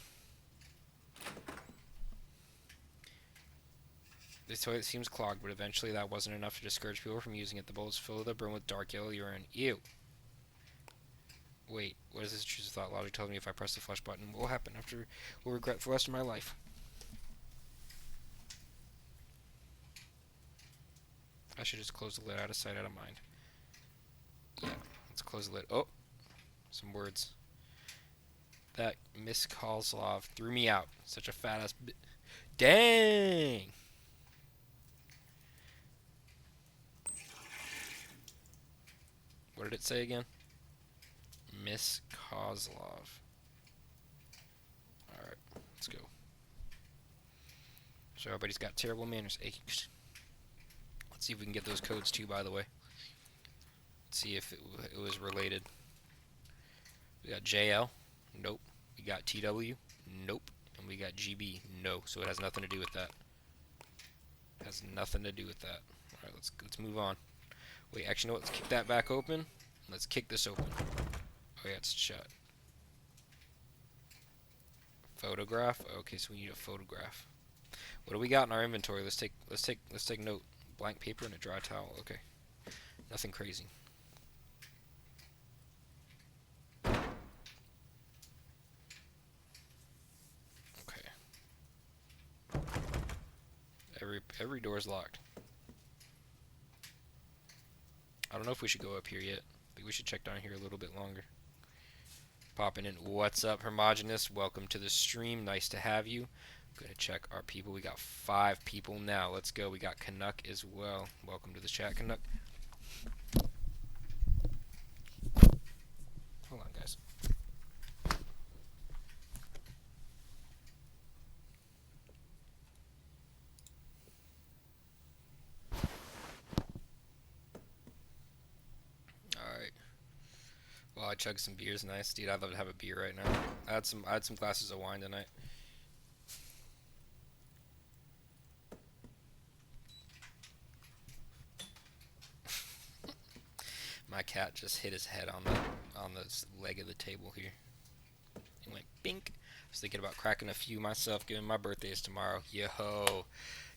This toilet seems clogged, but eventually that wasn't enough to discourage people from using it. The bowl is filled to the brim with dark yellow urine. Ew. Wait, what is this intrusive thought? Logic tells me if I press the flush button, what will happen after will regret for the rest of my life? I should just close the lid. Out of sight, out of mind. Yeah, let's close the lid. Oh, some words. That Miss Kozlov threw me out. Such a fat ass. Dang! What did it say again? Miss Kozlov. Alright, let's go. So everybody's got terrible manners. Hey, let's see if we can get those codes too, by the way. Let's see if it was related. We got JL. Nope. We got TW. Nope. And we got GB. No. So it has nothing to do with that. It has nothing to do with that. Alright, let's move on. Wait, actually, no, let's kick that back open. Let's kick this open. Oh yeah, it's shut. Photograph. Okay, so we need a photograph. What do we got in our inventory? Let's take note. Blank paper and a dry towel. Okay, nothing crazy. Okay. Every door's locked. I don't know if we should go up here yet. I think we should check down here a little bit longer. Popping in. What's up, Homogenous? Welcome to the stream. Nice to have you. Gonna check our people. We got 5 people now. Let's go. We got Canuck as well. Welcome to the chat, Canuck. Hold on, guys. Alright. Well, I chugged some beers. Nice, dude. I'd love to have a beer right now. I had some glasses of wine tonight. My cat just hit his head on the leg of the table here. He went bink. I was thinking about cracking a few myself, given my birthday is tomorrow. Yo,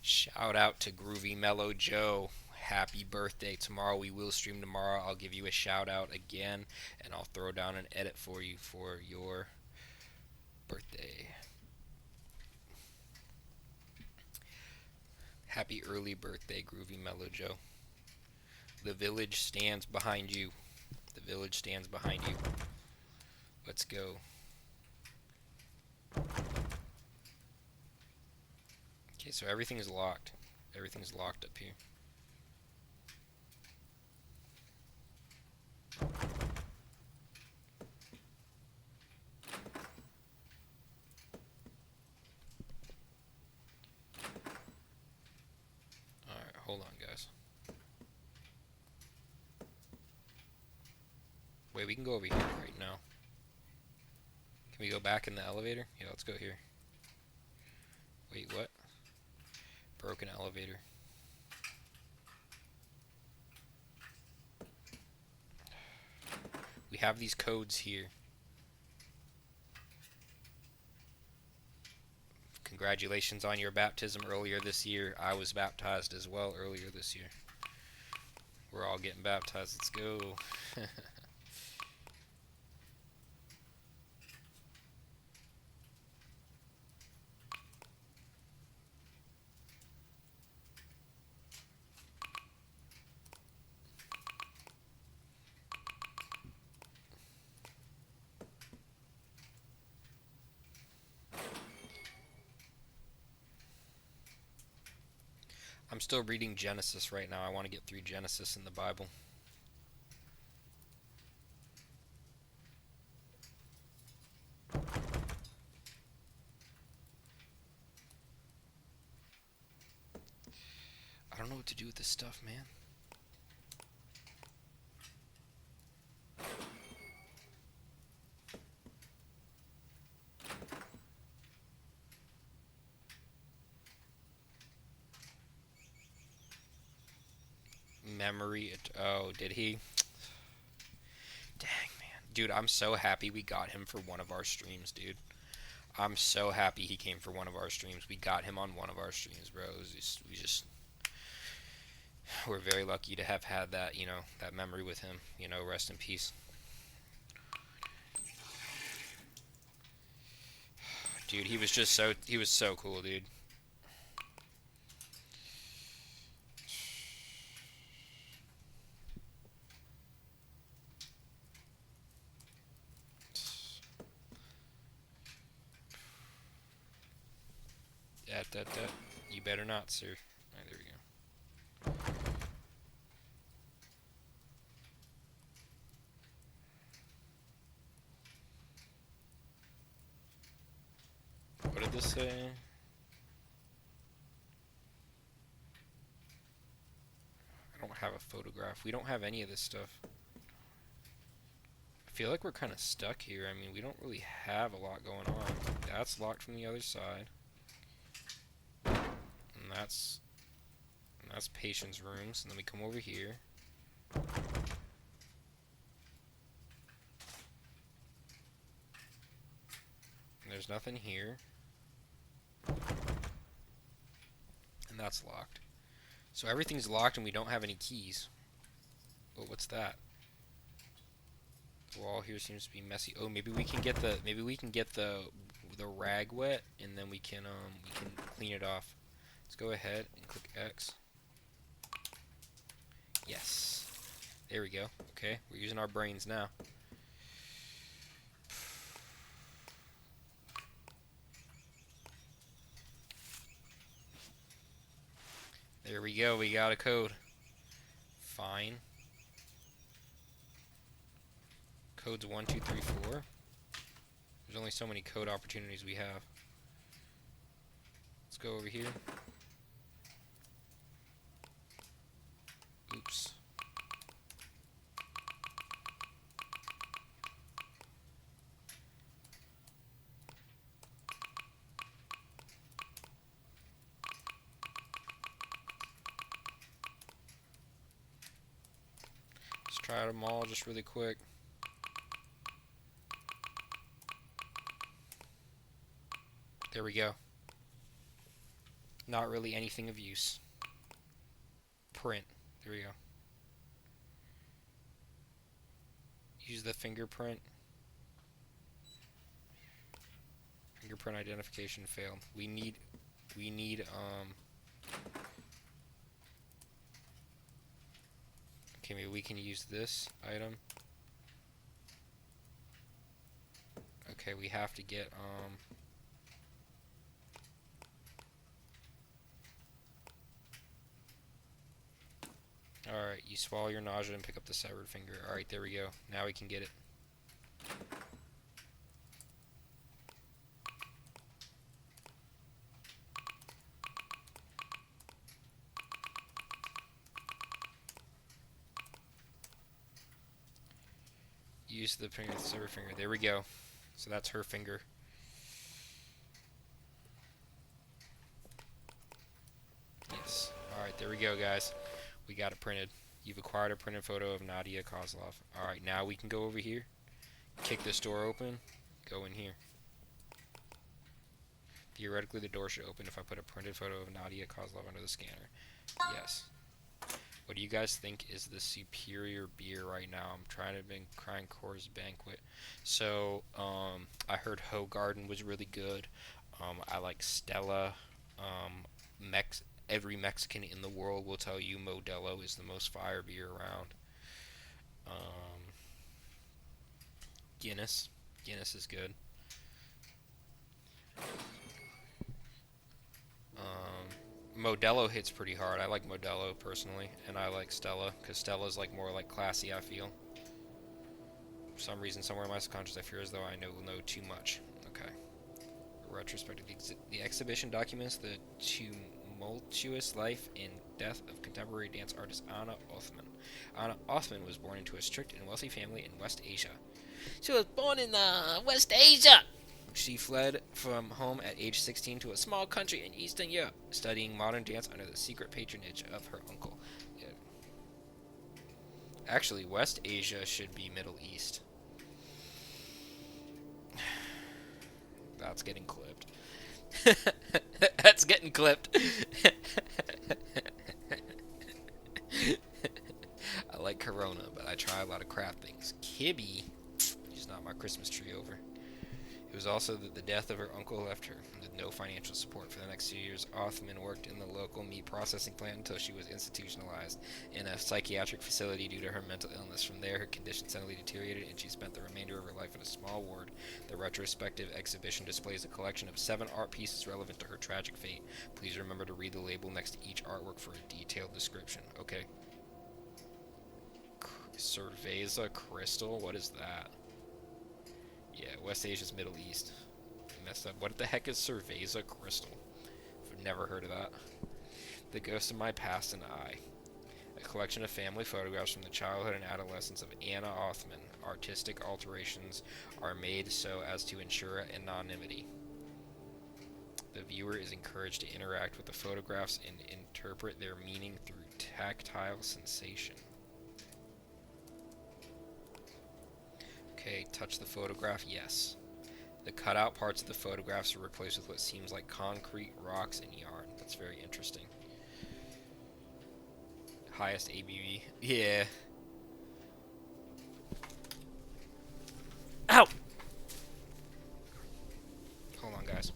shout out to Groovy Mellow Joe. Happy birthday. Tomorrow we will stream tomorrow. I'll give you a shout out again, and I'll throw down an edit for you for your birthday. Happy early birthday, Groovy Mellow Joe. The village stands behind you. The village stands behind you. Let's go. Okay, so everything's locked. Everything's locked up here. Alright, hold on, guys. Wait, we can go over here right now. Can we go back in the elevator? Yeah, let's go here. Wait, what? Broken elevator. We have these codes here. Congratulations on your baptism earlier this year. I was baptized as well earlier this year. We're all getting baptized. Let's go. I'm still reading Genesis right now. I want to get through Genesis in the Bible. I don't know what to do with this stuff, man. Memory. Oh, did he? Dang, man. Dude, I'm so happy we got him for one of our streams, dude. I'm so happy he came for one of our streams. We got him on one of our streams, bro. We're very lucky to have had that, that memory with him. Rest in peace. Dude, he was so cool, dude. That. You better not, sir. Alright, there we go. What did this say? I don't have a photograph. We don't have any of this stuff. I feel like we're kind of stuck here. I mean, we don't really have a lot going on. That's locked from the other side. And that's patient's rooms. And then we come over here. And there's nothing here. And that's locked. So everything's locked and we don't have any keys. Oh, what's that? The wall here seems to be messy. Oh, maybe we can get the rag wet and then we can clean it off. Let's go ahead and click X. Yes. There we go. Okay, we're using our brains now. There we go, we got a code. Fine. Code's 1, 2, 3, 4. There's only so many code opportunities we have. Let's go over here. Oops. Let's try them all just really quick. There we go. Not really anything of use. Print. There we go. Use the fingerprint. Fingerprint identification failed. We need okay, maybe we can use this item. Okay, we have to get alright, you swallow your nausea and pick up the severed finger. Alright, there we go. Now we can get it. Use the finger, the severed finger. There we go. So that's her finger. Yes. Alright, there we go, guys. We got it printed. You've acquired a printed photo of Nadia Kozlov. Alright, now we can go over here, kick this door open, go in here. Theoretically, the door should open if I put a printed photo of Nadia Kozlov under the scanner. Yes. What do you guys think is the superior beer right now? I'm trying to make Crying Core's Banquet. So, I heard Hoegaarden was really good. I like Stella. Every Mexican in the world will tell you Modelo is the most fire beer around. Guinness. Guinness is good. Modelo hits pretty hard. I like Modelo personally, and I like Stella because Stella's like more like classy. I feel. For some reason, somewhere in my subconscious, I fear as though I know too much. Okay. Retrospective. The exhibition documents the tumultuous life and death of contemporary dance artist Anna Othman. Anna Othman was born into a strict and wealthy family in West Asia. She was born in West Asia. She fled from home at age 16 to a small country in Eastern Europe, studying modern dance under the secret patronage of her uncle. Yeah. Actually, West Asia should be Middle East. That's getting clipped. That's getting clipped. I like Corona, but I try a lot of crap things. Kibby, she's not my Christmas tree over. It was also that the death of her uncle left her with no financial support. For the next 2 years, Othman worked in the local meat processing plant until she was institutionalized in a psychiatric facility due to her mental illness. From there, her condition suddenly deteriorated, and she spent the remainder of her life life in a small ward. The retrospective exhibition displays a collection of 7 art pieces relevant to her tragic fate. Please remember to read the label next to each artwork for a detailed description. Okay. Cerveza crystal? What is that? Yeah, West Asia's Middle East. Messed up. What the heck is Cerveza crystal? I've never heard of that. The Ghost of My Past and I. A collection of family photographs from the childhood and adolescence of Anna Othman. Artistic alterations are made so as to ensure anonymity. The viewer is encouraged to interact with the photographs and interpret their meaning through tactile sensation. Okay, touch the photograph, yes. The cutout parts of the photographs are replaced with what seems like concrete, rocks, and yarn. That's very interesting. Highest ABV. Yeah. Ow! Hold on, guys.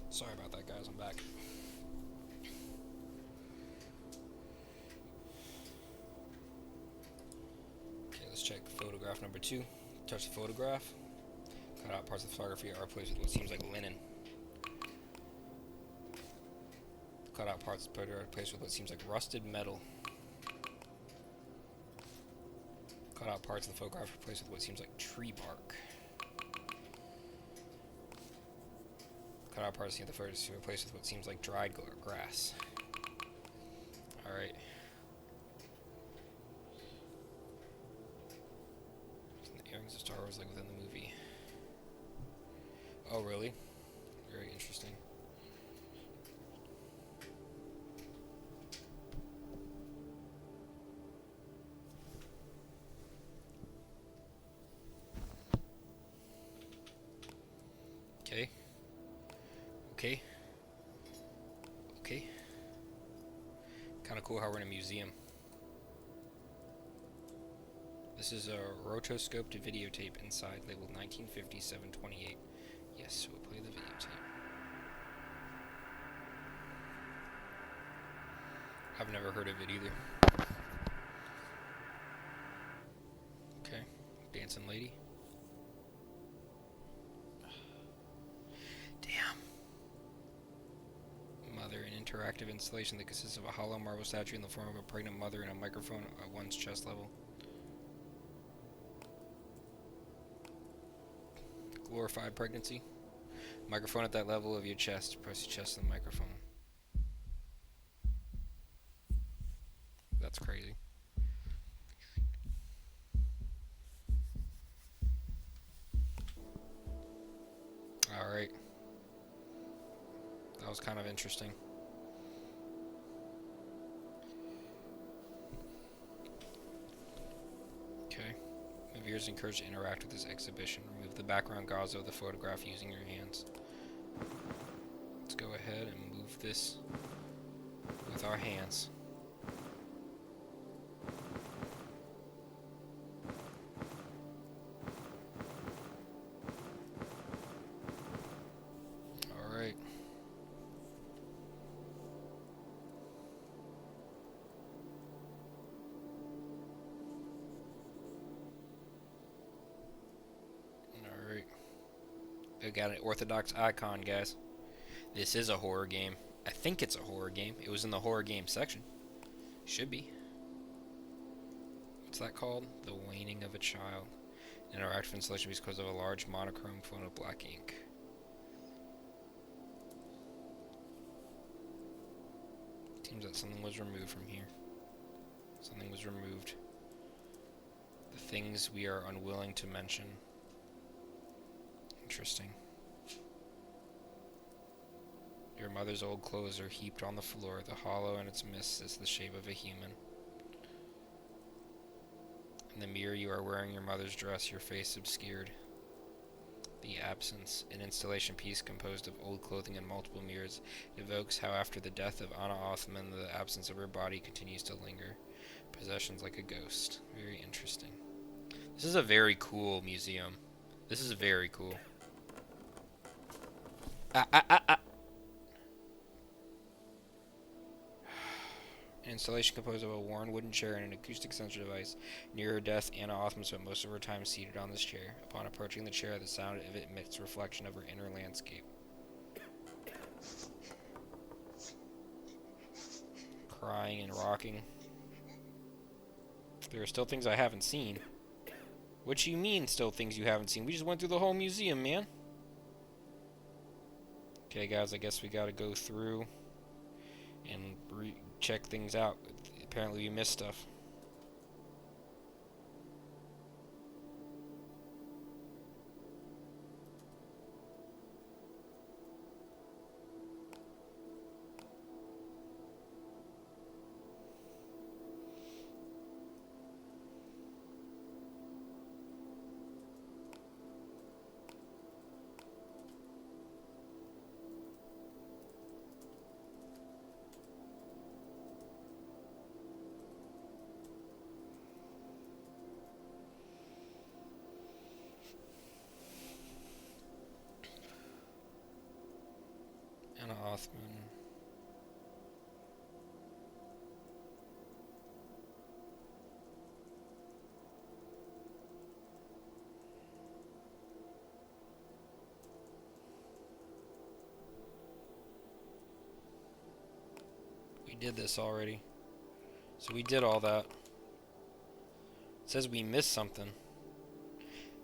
Sorry about that, guys. I'm back. Okay, let's check photograph number 2. Touch the photograph. Cut out parts of the photography are replaced with what seems like linen. Cut out parts of the photograph are replaced with what seems like rusted metal. Cut out parts of the photograph are replaced with what seems like tree bark. Cut out parts of the photos to replace with what seems like dried grass. Alright. The earrings of Star Wars like within the movie. Oh, really? Very interesting. Okay. Okay. Kind of cool how we're in a museum. This is a rotoscoped videotape inside, labeled 1957-28. Yes, so we'll play the videotape. I've never heard of it either. Okay, dancing lady. Damn. Mother, an interactive installation that consists of a hollow marble statue in the form of a pregnant mother and a microphone at one's chest level. Glorified pregnancy. Microphone at that level of your chest. Press your chest to the microphone. That's crazy. Alright. That was kind of interesting. Okay. The viewers encouraged to interact with this exhibition. Remove the background gauze of the photograph using your hands. Let's go ahead and move this with our hands. Alright. Alright. We got an orthodox icon, guys. This is a horror game. I think it's a horror game. It was in the horror game section. Should be. What's that called? The Waning of a Child. Interactive installation because of a large monochrome font of black ink. Seems that something was removed from here. Something was removed. The things we are unwilling to mention. Interesting. Your mother's old clothes are heaped on the floor. The hollow in its midst is the shape of a human. In the mirror you are wearing your mother's dress, your face obscured. The Absence, an installation piece composed of old clothing and multiple mirrors, evokes how after the death of Anna Othman, the absence of her body continues to linger. Possessions like a ghost. Very interesting. This is a very cool museum. This is very cool. Ah, ah, ah, ah. An installation composed of a worn wooden chair and an acoustic sensor device. Near her death, Anna Othman spent most of her time seated on this chair. Upon approaching the chair, the sound of it emits reflection of her inner landscape. Crying and rocking. There are still things I haven't seen. What you mean, still things you haven't seen? We just went through the whole museum, man. Okay, guys, I guess we gotta go through and check things out. Apparently we missed stuff. Anna Othman. We did this already. So we did all that. It says we missed something.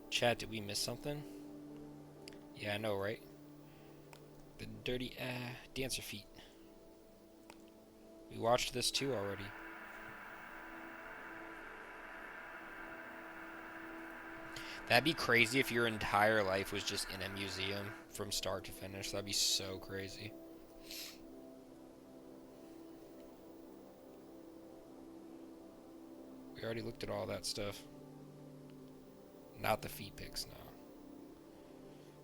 Chat, did we miss something? Yeah, I know, right? The dirty dancer feet. We watched this too already. That'd be crazy if your entire life was just in a museum from start to finish. That'd be so crazy. We already looked at all that stuff. Not the feet pics, no.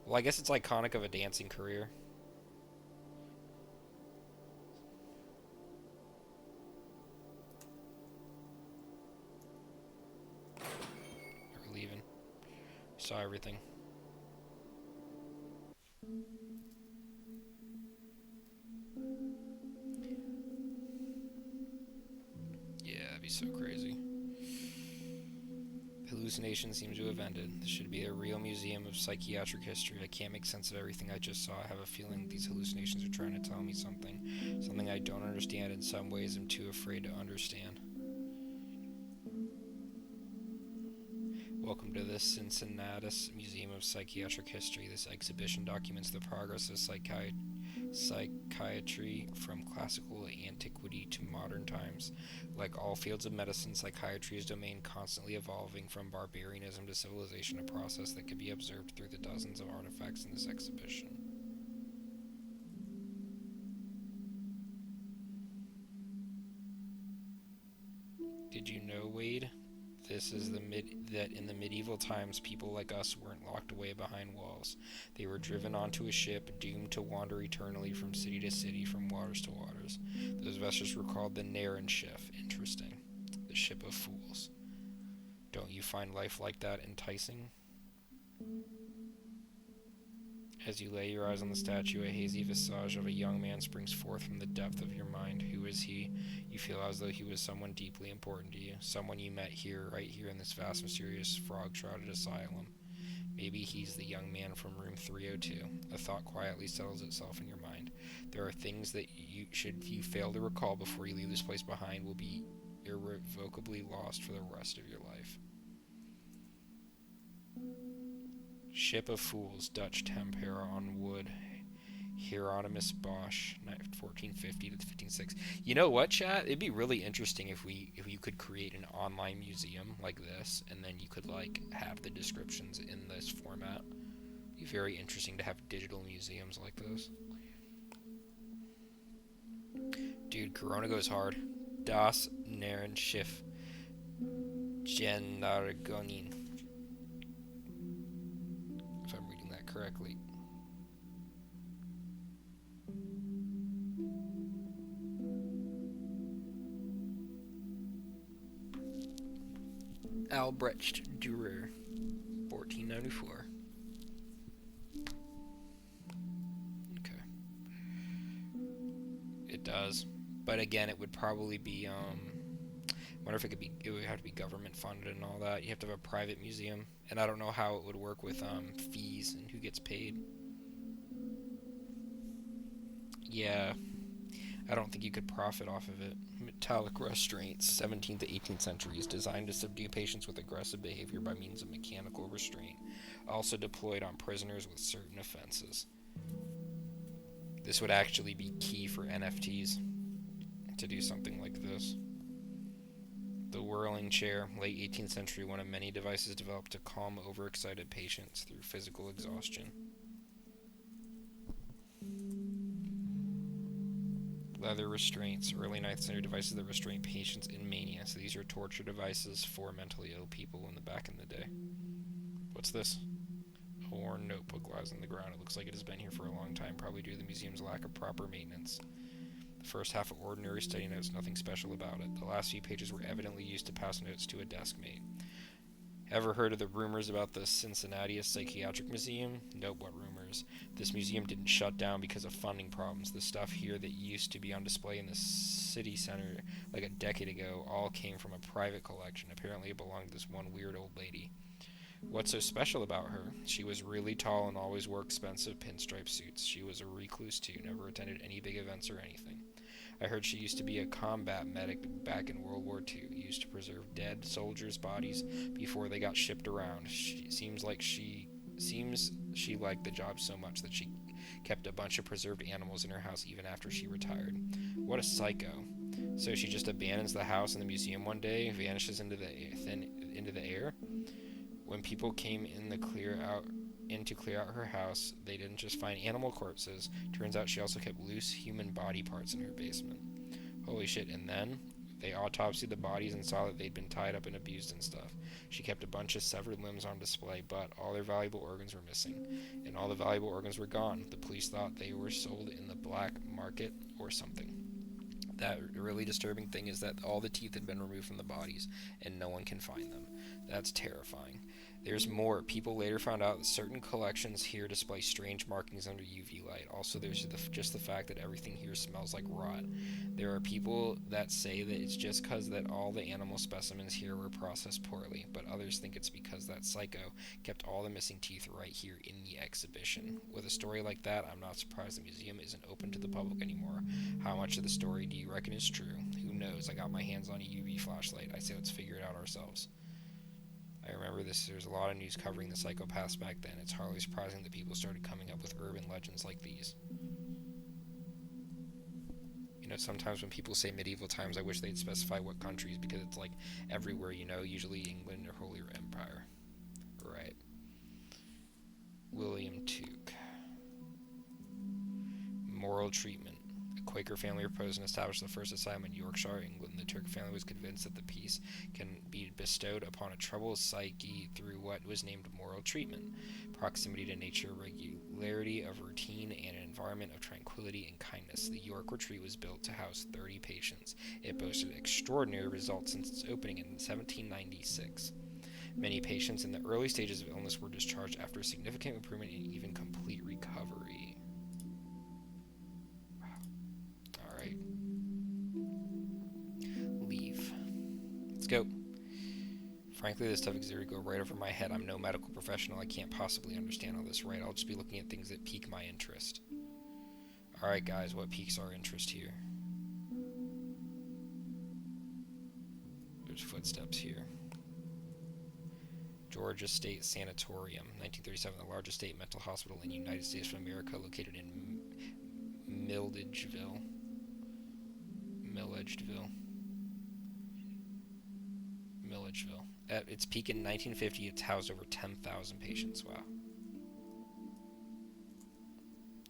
Well, I guess it's iconic of a dancing career. We're leaving. Saw everything. Yeah, that'd be so crazy. Hallucinations seem to have ended. This should be a real museum of psychiatric history. I can't make sense of everything I just saw. I have a feeling these hallucinations are trying to tell me something. Something I don't understand. In some ways, I'm too afraid to understand. Welcome to the Cincinnatus Museum of Psychiatric History. This exhibition documents the progress of psychiatry from classical antiquity to modern times. Like all fields of medicine, psychiatry is a domain constantly evolving from barbarianism to civilization, a process that can be observed through the dozens of artifacts in this exhibition. Did you know, Wade? This is that in the medieval times, people like us weren't locked away behind walls. They were driven onto a ship, doomed to wander eternally from city to city, from waters to waters. Those vessels were called the NARRENSCHIFF. Interesting. The ship of fools. Don't you find life like that enticing? As you lay your eyes on the statue, a hazy visage of a young man springs forth from the depth of your mind. Who is he? You feel as though he was someone deeply important to you, someone you met here, right here in this vast, mysterious, frog-shrouded asylum. Maybe he's the young man from room 302. A thought quietly settles itself in your mind. There are things that should you fail to recall before you leave this place behind, will be irrevocably lost for the rest of your life. Ship of Fools, Dutch Tempera on wood, Hieronymus Bosch, 1450 to 1560. You know what, chat? It'd be really interesting if you could create an online museum like this, and then you could like have the descriptions in this format. It'd be very interesting to have digital museums like this. Dude, Corona goes hard. Das Narrenschiff, Genargonin. If I'm reading that correctly. Albrecht Dürer, 1494. Okay. It does. But again, it would probably be, I wonder if it would have to be government funded and all that. You have to have a private museum. And I don't know how it would work with, fees and who gets paid. Yeah, I don't think you could profit off of it. Metallic restraints, 17th to 18th centuries, designed to subdue patients with aggressive behavior by means of mechanical restraint, also deployed on prisoners with certain offenses. This would actually be key for NFTs to do something like this. The whirling chair, late 18th century, one of many devices developed to calm overexcited patients through physical exhaustion. Leather restraints, early 9th century devices that restrain patients in mania. So these are torture devices for mentally ill people in the back in the day. What's this? A worn notebook lies on the ground. It looks like it has been here for a long time, probably due to the museum's lack of proper maintenance. The first half of ordinary study notes, nothing special about it. The last few pages were evidently used to pass notes to a desk mate. Ever heard of the rumors about the Cincinnati Psychiatric Museum? Nope, what rumors? This museum didn't shut down because of funding problems. The stuff here that used to be on display in the city center like a decade ago all came from a private collection. Apparently it belonged to this one weird old lady. What's so special about her? She was really tall and always wore expensive pinstripe suits. She was a recluse too, never attended any big events or anything. I heard she used to be a combat medic back in World War II, used to preserve dead soldiers' bodies before they got shipped around. Seems she liked the job so much that she kept a bunch of preserved animals in her house even after she retired. What a psycho. So she just abandons the house in the museum one day, vanishes into the air? When people came in to clear out her house, they didn't just find animal corpses. Turns out she also kept loose human body parts in her basement. Holy shit, and then they autopsied the bodies and saw that they'd been tied up and abused and stuff. She kept a bunch of severed limbs on display, but all their valuable organs were missing, and all the valuable organs were gone. The police thought they were sold in the black market or something. That really disturbing thing is that all the teeth had been removed from the bodies, and no one can find them. That's terrifying. There's more. People later found out that certain collections here display strange markings under UV light. Also, there's just the fact that everything here smells like rot. There are people that say that it's just because that all the animal specimens here were processed poorly, but others think it's because that psycho kept all the missing teeth right here in the exhibition. With a story like that, I'm not surprised the museum isn't open to the public anymore. How much of the story do you reckon is true? Who knows? I got my hands on a UV flashlight. I say let's figure it out ourselves. I remember there's a lot of news covering the psychopaths back then. It's hardly surprising that people started coming up with urban legends like these. You know, sometimes when people say medieval times, I wish they'd specify what countries, because it's like everywhere, usually England or Holy Empire. Right. William Tuke. Moral treatment. Quaker family proposed and established the first asylum in Yorkshire, England. The Turk family was convinced that the peace can be bestowed upon a troubled psyche through what was named moral treatment. Proximity to nature, regularity of routine, and an environment of tranquility and kindness. The York retreat was built to house 30 patients. It boasted extraordinary results since its opening in 1796. Many patients in the early stages of illness were discharged after significant improvement and even complete recovery. Let's go. Frankly, this stuff is going to go right over my head. I'm no medical professional. I can't possibly understand all this, right? I'll just be looking at things that pique my interest. Alright, guys, what piques our interest here? There's footsteps here. Georgia State Sanatorium, 1937, the largest state mental hospital in the United States of America, located in Milledgeville. At its peak in 1950, it's housed over 10,000 patients. Wow.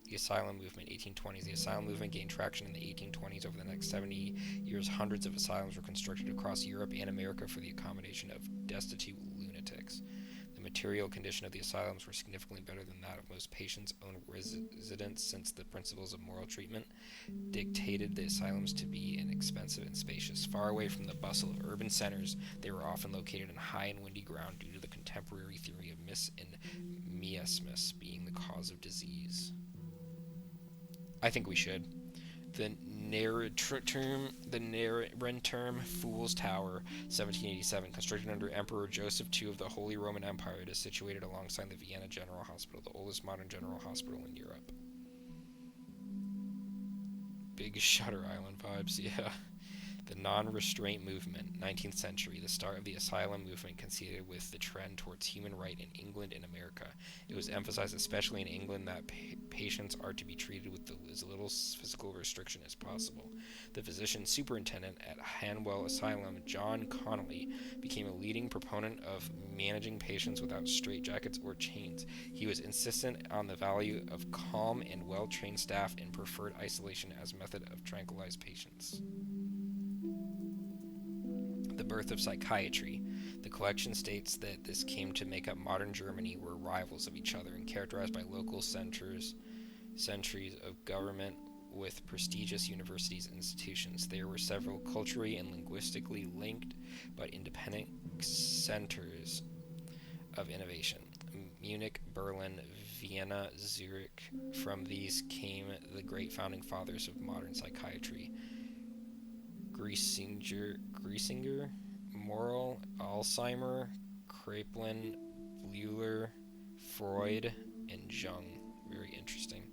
The asylum movement, 1820s. The asylum movement gained traction in the 1820s. Over the next 70 years, hundreds of asylums were constructed across Europe and America for the accommodation of destitute lunatics. The material condition of the asylums were significantly better than that of most patients' own residents, since the principles of moral treatment dictated the asylums to be inexpensive and spacious. Far away from the bustle of urban centers, they were often located in high and windy ground due to the contemporary theory of mis and miasmus being the cause of disease. I think we should. The Narrenturm Fool's Tower, 1787, constructed under Emperor Joseph II of the Holy Roman Empire. It is situated alongside the Vienna General Hospital, the oldest modern general hospital in Europe. Big Shutter Island vibes, yeah. The non-restraint movement, 19th century, the start of the asylum movement coincided with the trend towards human right in England and America. It was emphasized especially in England that patients are to be treated with as little physical restriction as possible. The physician superintendent at Hanwell Asylum, John Connolly, became a leading proponent of managing patients without straitjackets or chains. He was insistent on the value of calm and well-trained staff and preferred isolation as a method of tranquilize patients. The birth of psychiatry. The collection states that this came to make up modern Germany, were rivals of each other and characterized by local centuries of government with prestigious universities and institutions. There were several culturally and linguistically linked but independent centers of innovation. Munich, Berlin, Vienna, Zurich. From these came the great founding fathers of modern psychiatry. Griesinger, Morel, Alzheimer, Kraepelin, Bleuler, Freud, and Jung. Very interesting.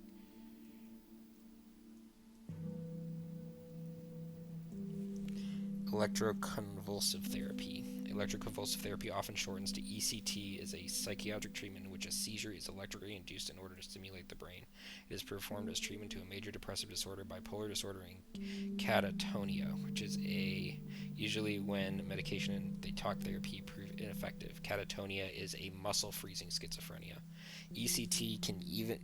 Electroconvulsive therapy. Electroconvulsive therapy, often shortens to ECT, is a psychiatric treatment in which a seizure is electrically induced in order to stimulate the brain. It is performed as treatment to a major depressive disorder, bipolar disorder, and catatonia, which is usually when medication and talk therapy prove ineffective. Catatonia is a muscle-freezing schizophrenia. ECT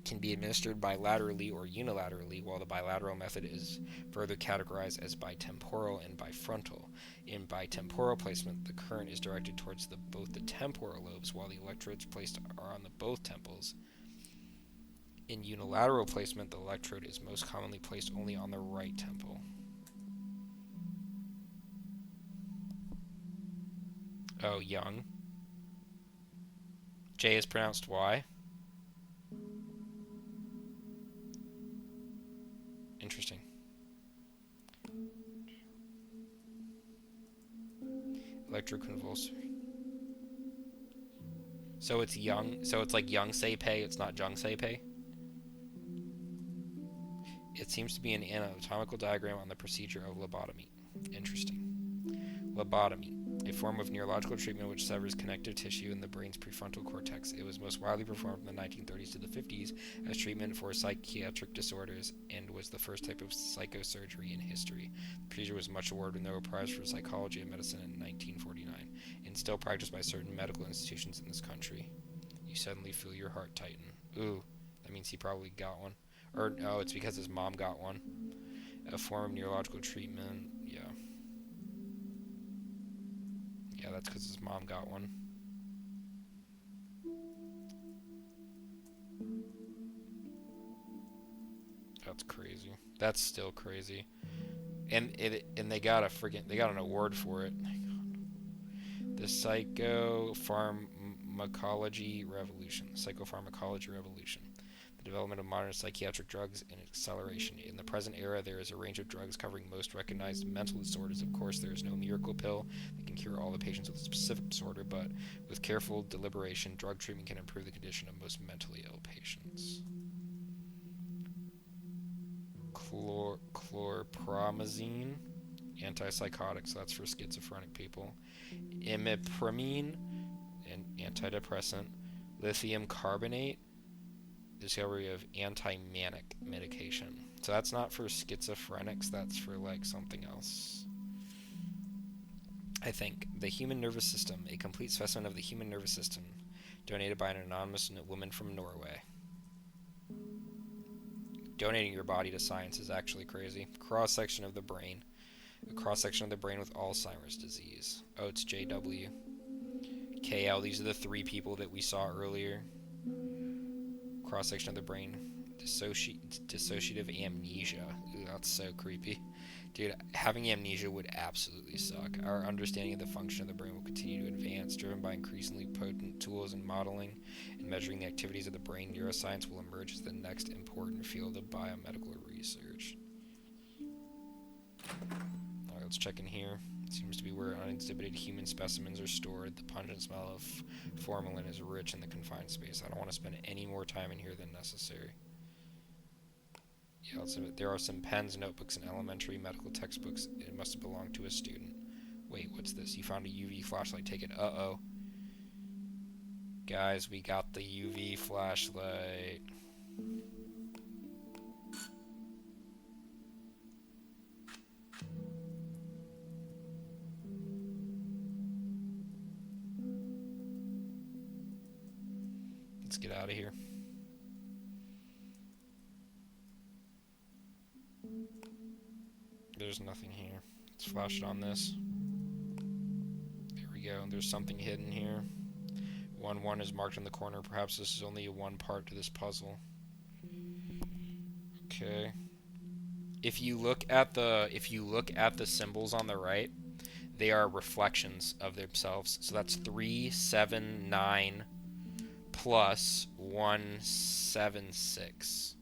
can be administered bilaterally or unilaterally, while the bilateral method is further categorized as bitemporal and bifrontal. In bitemporal placement, the current is directed towards both the temporal lobes, while the electrodes placed are on the both temples. In unilateral placement, the electrode is most commonly placed only on the right temple. Oh, Young. J is pronounced Y. Interesting. Electroconvulsive. So it's Young. So it's like Young Seipei. It's not Jung Seipei. It seems to be an anatomical diagram on the procedure of lobotomy. Interesting. Lobotomy, a form of neurological treatment which severs connective tissue in the brain's prefrontal cortex. It was most widely performed from the 1930s to the 50s as treatment for psychiatric disorders and was the first type of psychosurgery in history. The procedure was much awarded with the Nobel Prize for Psychology and Medicine in 1949 and still practiced by certain medical institutions in this country. You suddenly feel your heart tighten. Ooh, that means he probably got one. Or no, it's because his mom got one. A form of neurological treatment, yeah. Yeah, that's because his mom got one. That's crazy. That's still crazy. And they got an award for it. The Psychopharmacology Revolution. The development of modern psychiatric drugs and acceleration. In the present era, there is a range of drugs covering most recognized mental disorders. Of course, there is no miracle pill that can cure all the patients with a specific disorder, but with careful deliberation, drug treatment can improve the condition of most mentally ill patients. Chlorpromazine, antipsychotic, so that's for schizophrenic people. Imipramine, an antidepressant. Lithium carbonate, discovery of anti-manic medication. So that's not for schizophrenics, that's for like something else. I think. The human nervous system, a complete specimen of the human nervous system, donated by an anonymous woman from Norway. Donating your body to science is actually crazy. Cross-section of the brain. A cross-section of the brain with Alzheimer's disease. Oh, it's JW. KL, these are the three people that we saw earlier. Cross-section of the brain. Dissociative amnesia. Ooh, that's so creepy. Dude, having amnesia would absolutely suck. Our understanding of the function of the brain will continue to advance, driven by increasingly potent tools in modeling and measuring the activities of the brain. Neuroscience will emerge as the next important field of biomedical research. Alright, let's check in here. It seems to be where unexhibited human specimens are stored. The pungent smell of formalin is rich in the confined space. I don't want to spend any more time in here than necessary. Yeah, there are some pens, notebooks, and elementary medical textbooks. It must have belonged to a student. Wait, what's this? You found a UV flashlight. Take it. Uh-oh. Guys, we got the UV flashlight. Let's get out of here. There's nothing here. Let's flash it on this. There we go. There's something hidden here. 1-1 is marked in the corner. Perhaps this is only one part to this puzzle. Okay. If you look at the symbols on the right, they are reflections of themselves. So that's 3, 7, 9 plus 1, 7, 6.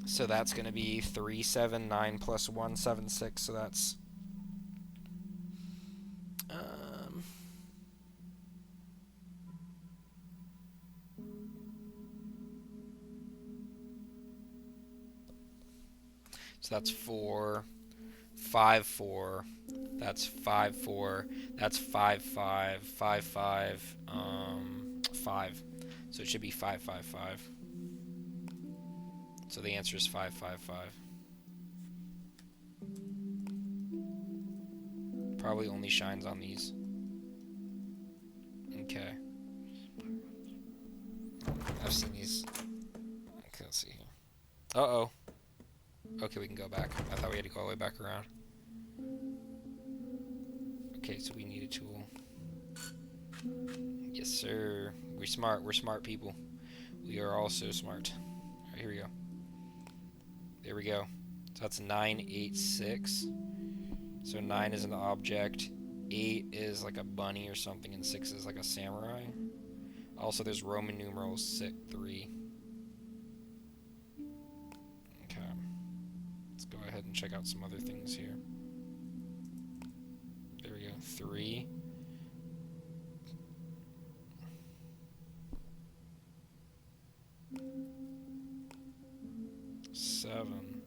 So that's going to be 3, 7, 9 plus 1, 7, 6. So that's so that's 4, 5, 4. That's 5, 4. That's 5, 5, 5, 5, 5. So it should be 5, 5, 5. So the answer is 5, 5, 5. Probably only shines on these. Okay. I've seen these. Okay, let's see here. Uh-oh. Okay, we can go back. I thought we had to go all the way back around. Okay, so we need a tool. Yes, sir. We're smart. We're smart people. We are all so smart. All right, here we go. There we go. So that's 9, 8, 6. So 9 is an object, 8 is like a bunny or something, and 6 is like a samurai. Also, there's Roman numerals 6, 3. Okay. Let's go ahead and check out some other things here. There we go. 3. 7.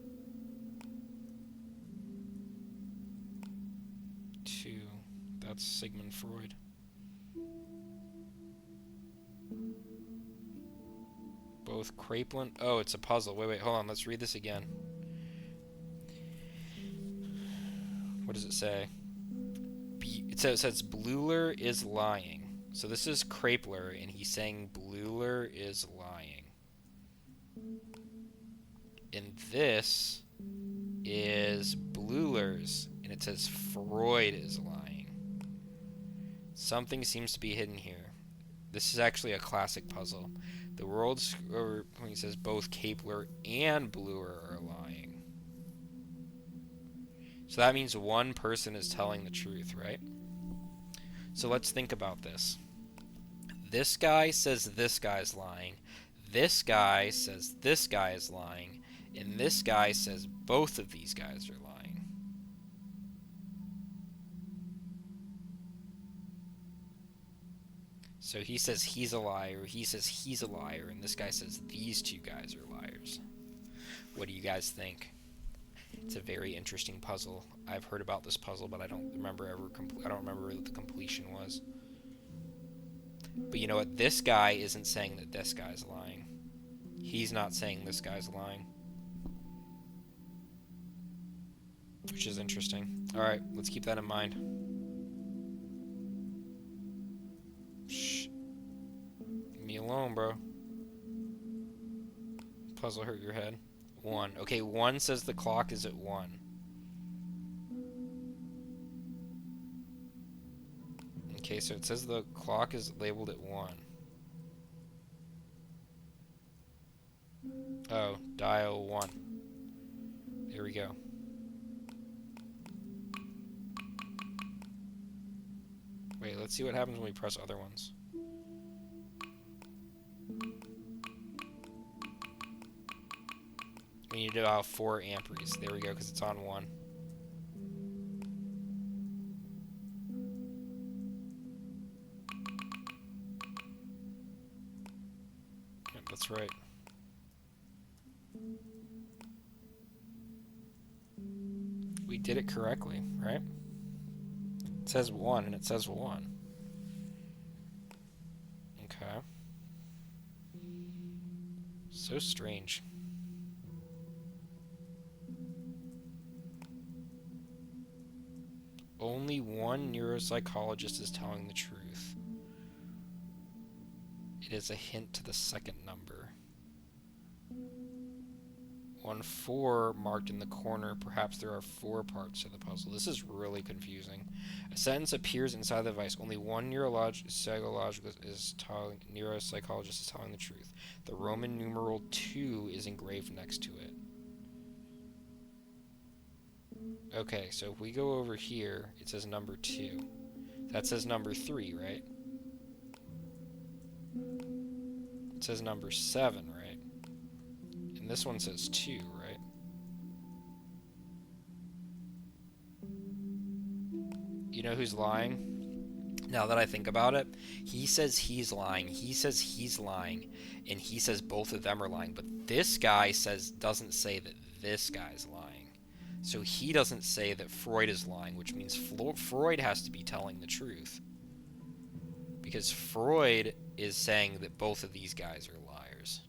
2. That's Sigmund Freud. Both Kraepelin. Oh, it's a puzzle. Wait, hold on. Let's read this again. What does it say? It says Bleuler is lying. So this is Kraepler, and he's saying Bleuler is lying. And this is Bleuler's, and it says Freud is lying. Something seems to be hidden here. This is actually a classic puzzle. The world's, or when he says both Kepler and Bleuler are lying. So that means one person is telling the truth, right? So let's think about this. This guy says this guy's lying. This guy says this guy is lying. And this guy says both of these guys are lying. So he says he's a liar, he says he's a liar, and this guy says these two guys are liars. What do you guys think? It's a very interesting puzzle. I've heard about this puzzle, but I don't remember what the completion was. But you know what? This guy isn't saying that this guy's lying. He's not saying this guy's lying. Which is interesting. Alright, let's keep that in mind. Shh. Leave me alone, bro. Puzzle hurt your head. 1. Okay, 1 says the clock is at 1. Okay, so it says the clock is labeled at 1. Oh, dial 1. There we go. Wait, let's see what happens when we press other ones. We need to dial 4 amperes. There we go, because it's on 1. Yep, that's right. We did it correctly, right? It says 1 and it says 1. Okay. So strange. Only one neuropsychologist is telling the truth. It is a hint to the second number. 1-4 marked in the corner. Perhaps there are 4 parts to the puzzle. This is really confusing. A sentence appears inside the device. Only one neuropsychologist is telling the truth. The Roman numeral 2 is engraved next to it. Okay, so if we go over here, it says number 2. That says number 3, right? It says number 7, right? And this one says 2, right? You know who's lying? Now that I think about it, he says he's lying. He says he's lying, and he says both of them are lying. But this guy doesn't say that this guy's lying. So he doesn't say that Freud is lying, which means Freud has to be telling the truth. Because Freud is saying that both of these guys are liars.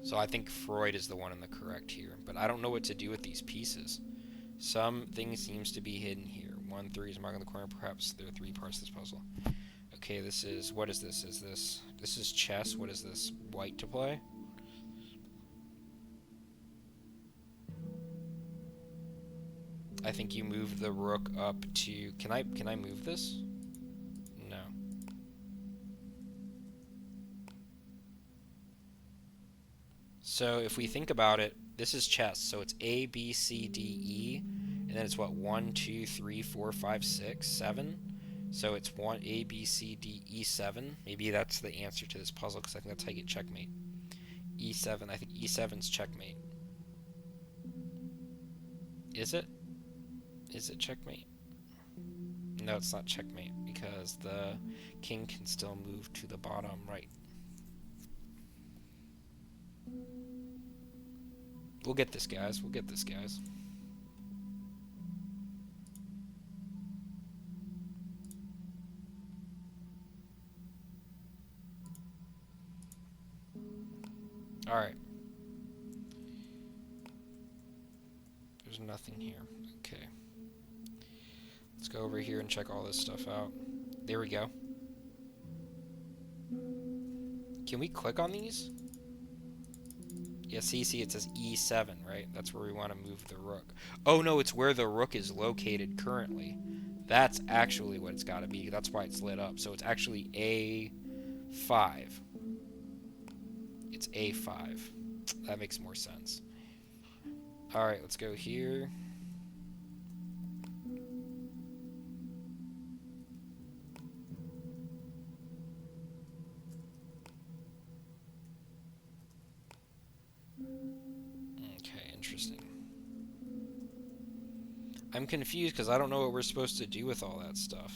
So I think Freud is the one in the correct here. But I don't know what to do with these pieces. Something seems to be hidden here. 1-3 is marked in the corner. Perhaps there are 3 parts to this puzzle. Okay, this is... What is this? This is chess. What is this? White to play? I think you move the rook up to... Can I move this? No. So if we think about it, this is chess. So it's A, B, C, D, E, and then it's what? 1, 2, 3, 4, 5, 6, 7. So it's 1 A, B, C, D, E7. Maybe that's the answer to this puzzle because I think that's how you get checkmate. E7. I think E7's checkmate. Is it? Is it checkmate? No, it's not checkmate because the king can still move to the bottom right. We'll get this, guys. We'll get this, guys. Alright. There's nothing here. Okay. Let's go over here and check all this stuff out. There we go. Can we click on these? Yeah, see, it says E7, right? That's where we want to move the rook. Oh, no, it's where the rook is located currently. That's actually what it's got to be. That's why it's lit up. So it's actually A5. It's A5. That makes more sense. Alright, let's go here. Okay, interesting. I'm confused because I don't know what we're supposed to do with all that stuff.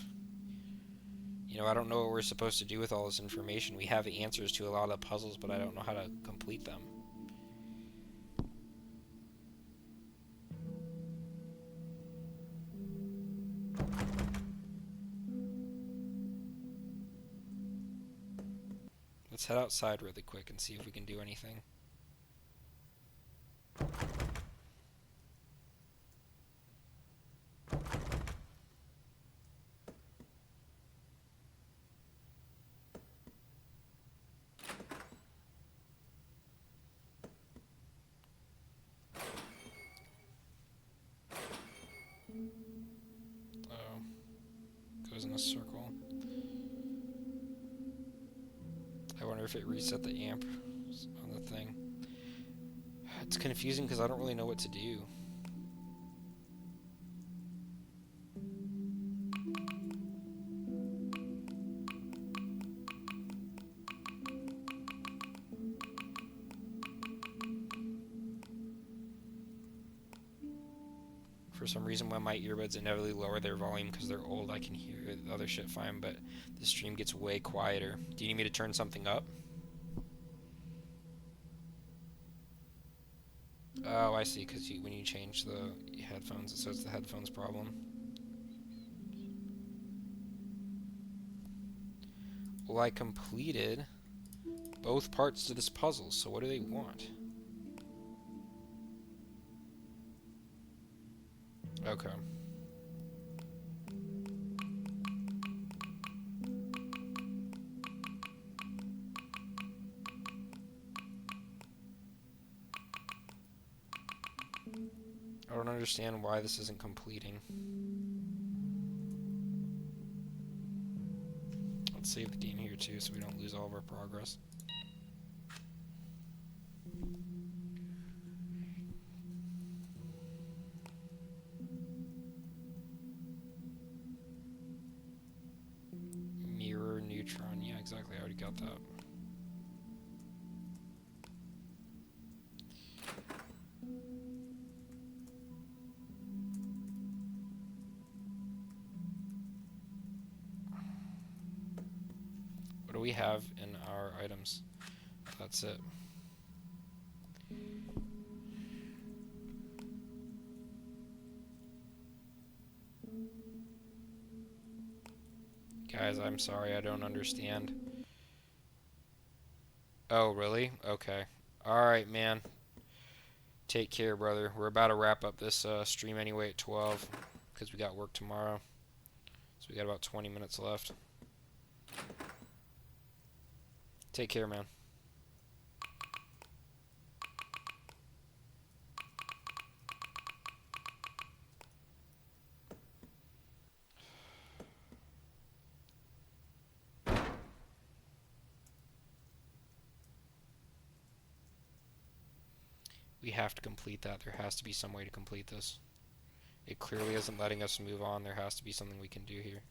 You know, I don't know what we're supposed to do with all this information. We have answers to a lot of puzzles, but I don't know how to complete them. Let's head outside really quick and see if we can do anything. a circle. I wonder if it reset the amp on the thing. It's confusing because I don't really know what to do. For some reason, when my earbuds inevitably lower their volume because they're old, I can hear the other shit fine, but the stream gets way quieter. Do you need me to turn something up? Oh, I see, because when you change the headphones, it says the headphones problem. Well, I completed both parts to this puzzle, so what do they want? Okay. I don't understand why this isn't completing. Let's save the game here too so we don't lose all of our progress. Mirror neutron. Yeah, exactly. I already got that. What do we have in our items? That's it. Guys, I'm sorry, I don't understand. Oh, really? Okay. Alright, man. Take care, brother. We're about to wrap up this stream anyway at 12, because we got work tomorrow. So we got about 20 minutes left. Take care, man. We have to complete that. There has to be some way to complete this. It clearly isn't letting us move on. There has to be something we can do here.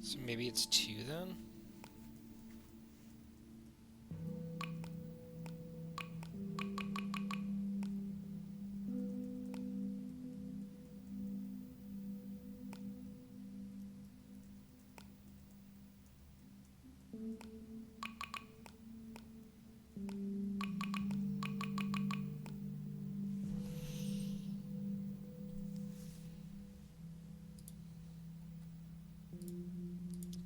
So maybe it's 2 then?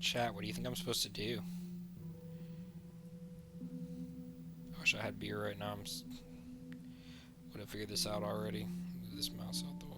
Chat, what do you think I'm supposed to do? I wish I had beer right now. Would have figured this out already. Move this mouse out the way.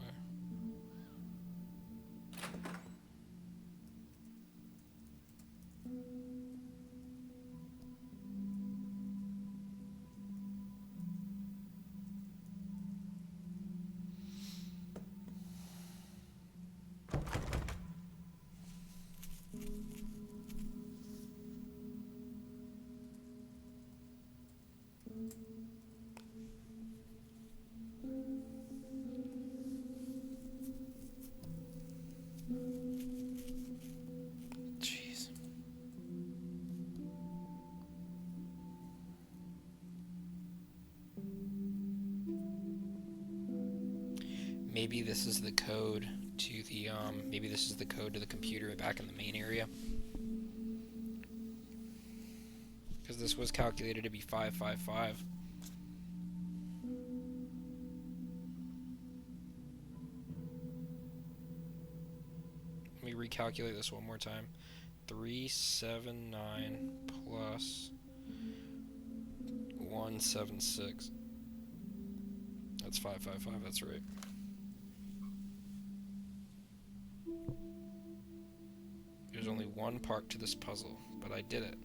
Maybe this is the code to the maybe this is the code to the computer back in the main area. Because this was calculated to be 555. Let me recalculate this one more time. 379 plus 176. That's 555, that's right. There's only one part to this puzzle, but I did it.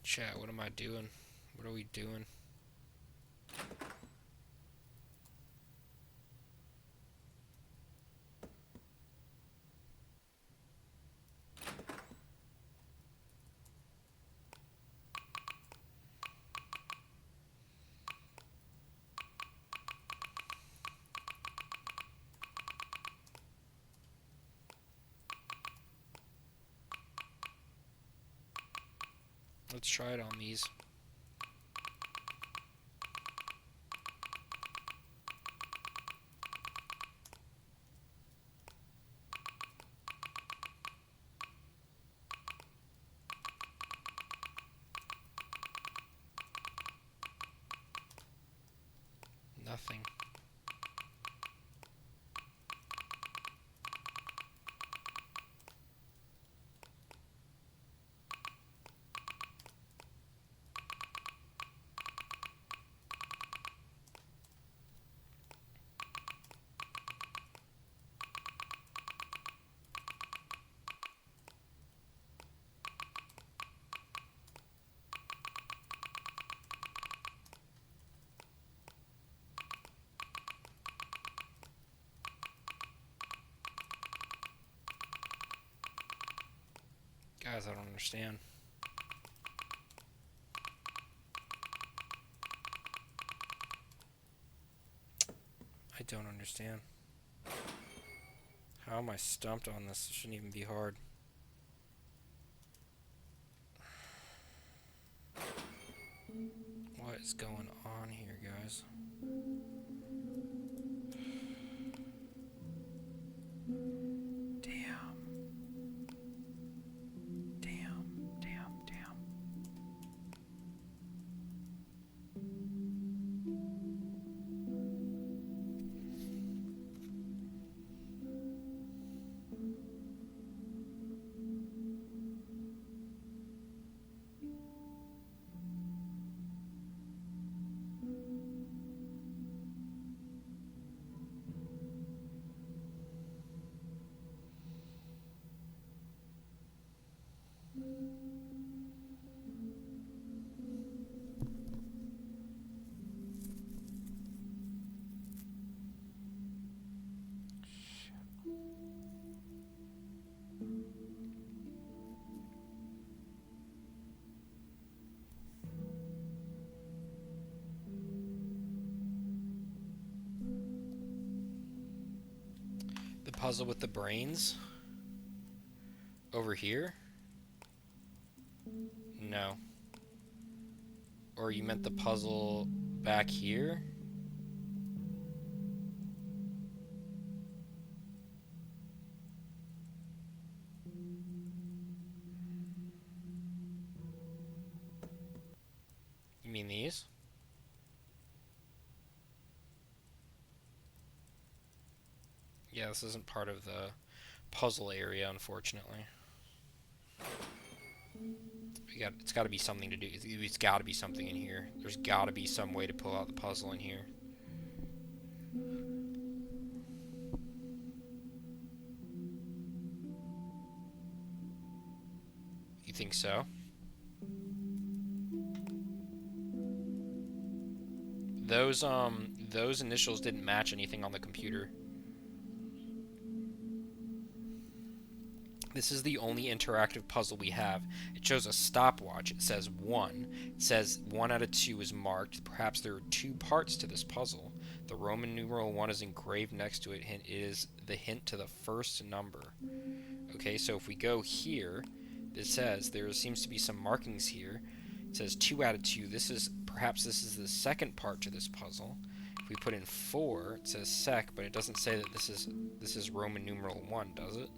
Chat, what am I doing? What are we doing? Let's try it on these. Nothing. Guys, I don't understand. I don't understand. How am I stumped on this? It shouldn't even be hard. What is going on here, guys? The puzzle with the brains? Over here? No. Or you meant the puzzle back here? You mean these? Yeah, this isn't part of the puzzle area, unfortunately. It's got to be something to do. It's got to be something in here. There's got to be some way to pull out the puzzle in here. You think so? those initials didn't match anything on the computer. This is the only interactive puzzle we have. It shows a stopwatch. It says 1. It says 1 out of 2 is marked. Perhaps there are 2 parts to this puzzle. The Roman numeral 1 is engraved next to it. It is the hint to the first number. Okay, so if we go here, it says there seems to be some markings here. It says 2 out of 2. Perhaps this is the second part to this puzzle. If we put in 4, it says sec, but it doesn't say that this is Roman numeral 1, does it?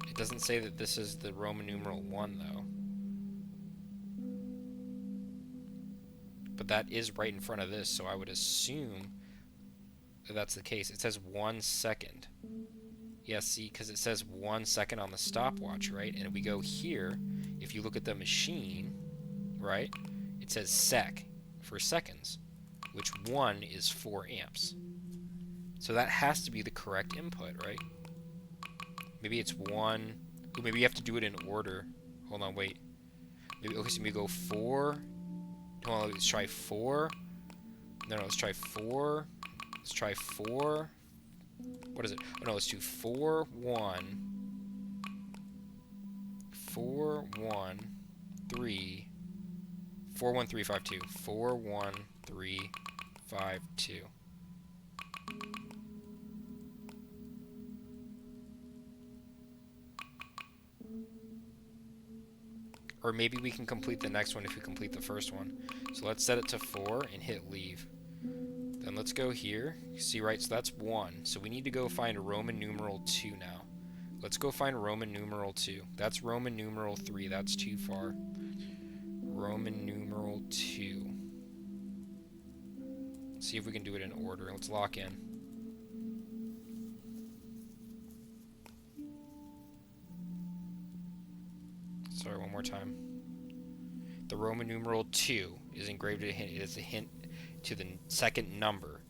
It doesn't say that this is the Roman numeral 1, though. But that is right in front of this, so I would assume that that's the case. It says 1 second. Yeah, see, because it says 1 second on the stopwatch, right? And if we go here, if you look at the machine, right, it says sec for seconds, which 1 is 4 amps. So that has to be the correct input, right? Maybe it's 1. Ooh, maybe you have to do it in order. Hold on, wait. Maybe, okay, so we go 4. Hold on, let's try 4. No, let's try 4. Let's try 4. What is it? Oh, no, let's do 4, 1. 4, 1, 3. 4, 1, 3, 5, 2. 4, 1, 3, 5, 2. Or maybe we can complete the next one if we complete the first one. So let's set it to 4 and hit leave. Then let's go here. See, right, so that's 1. So we need to go find Roman numeral 2 now. Let's go find Roman numeral 2. That's Roman numeral 3. That's too far. Roman numeral 2. Let's see if we can do it in order. Let's lock in. Sorry, one more time. The Roman numeral 2 is engraved as a hint. It is a hint to the second number.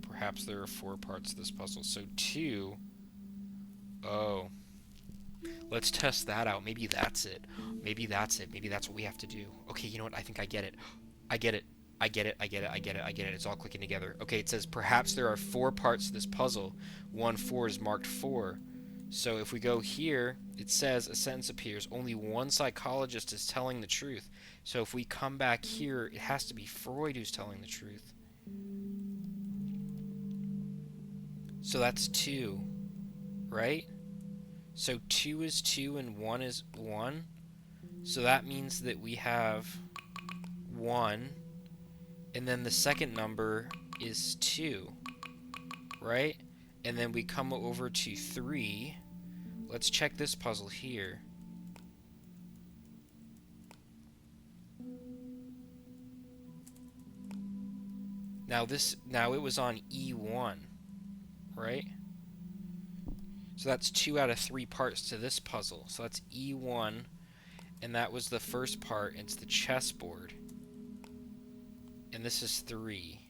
Perhaps there are 4 parts to this puzzle. So 2. Oh. Let's test that out. Maybe that's it. Maybe that's it. Maybe that's what we have to do. Okay, you know what? I think I get it. I get it. I get it. It's all clicking together. Okay, it says perhaps there are 4 parts to this puzzle. 1, 4 is marked 4. So if we go here, it says a sentence appears. Only one psychologist is telling the truth. So if we come back here, it has to be Freud who's telling the truth. So that's 2, right? So 2 is 2 and 1 is 1. So that means that we have 1. And then the second number is 2, right? And then we come over to 3. Let's check this puzzle here. Now it was on E1, right? So that's 2 out of 3 parts to this puzzle. So that's E1, and that was the first part. It's the chessboard. And this is 3.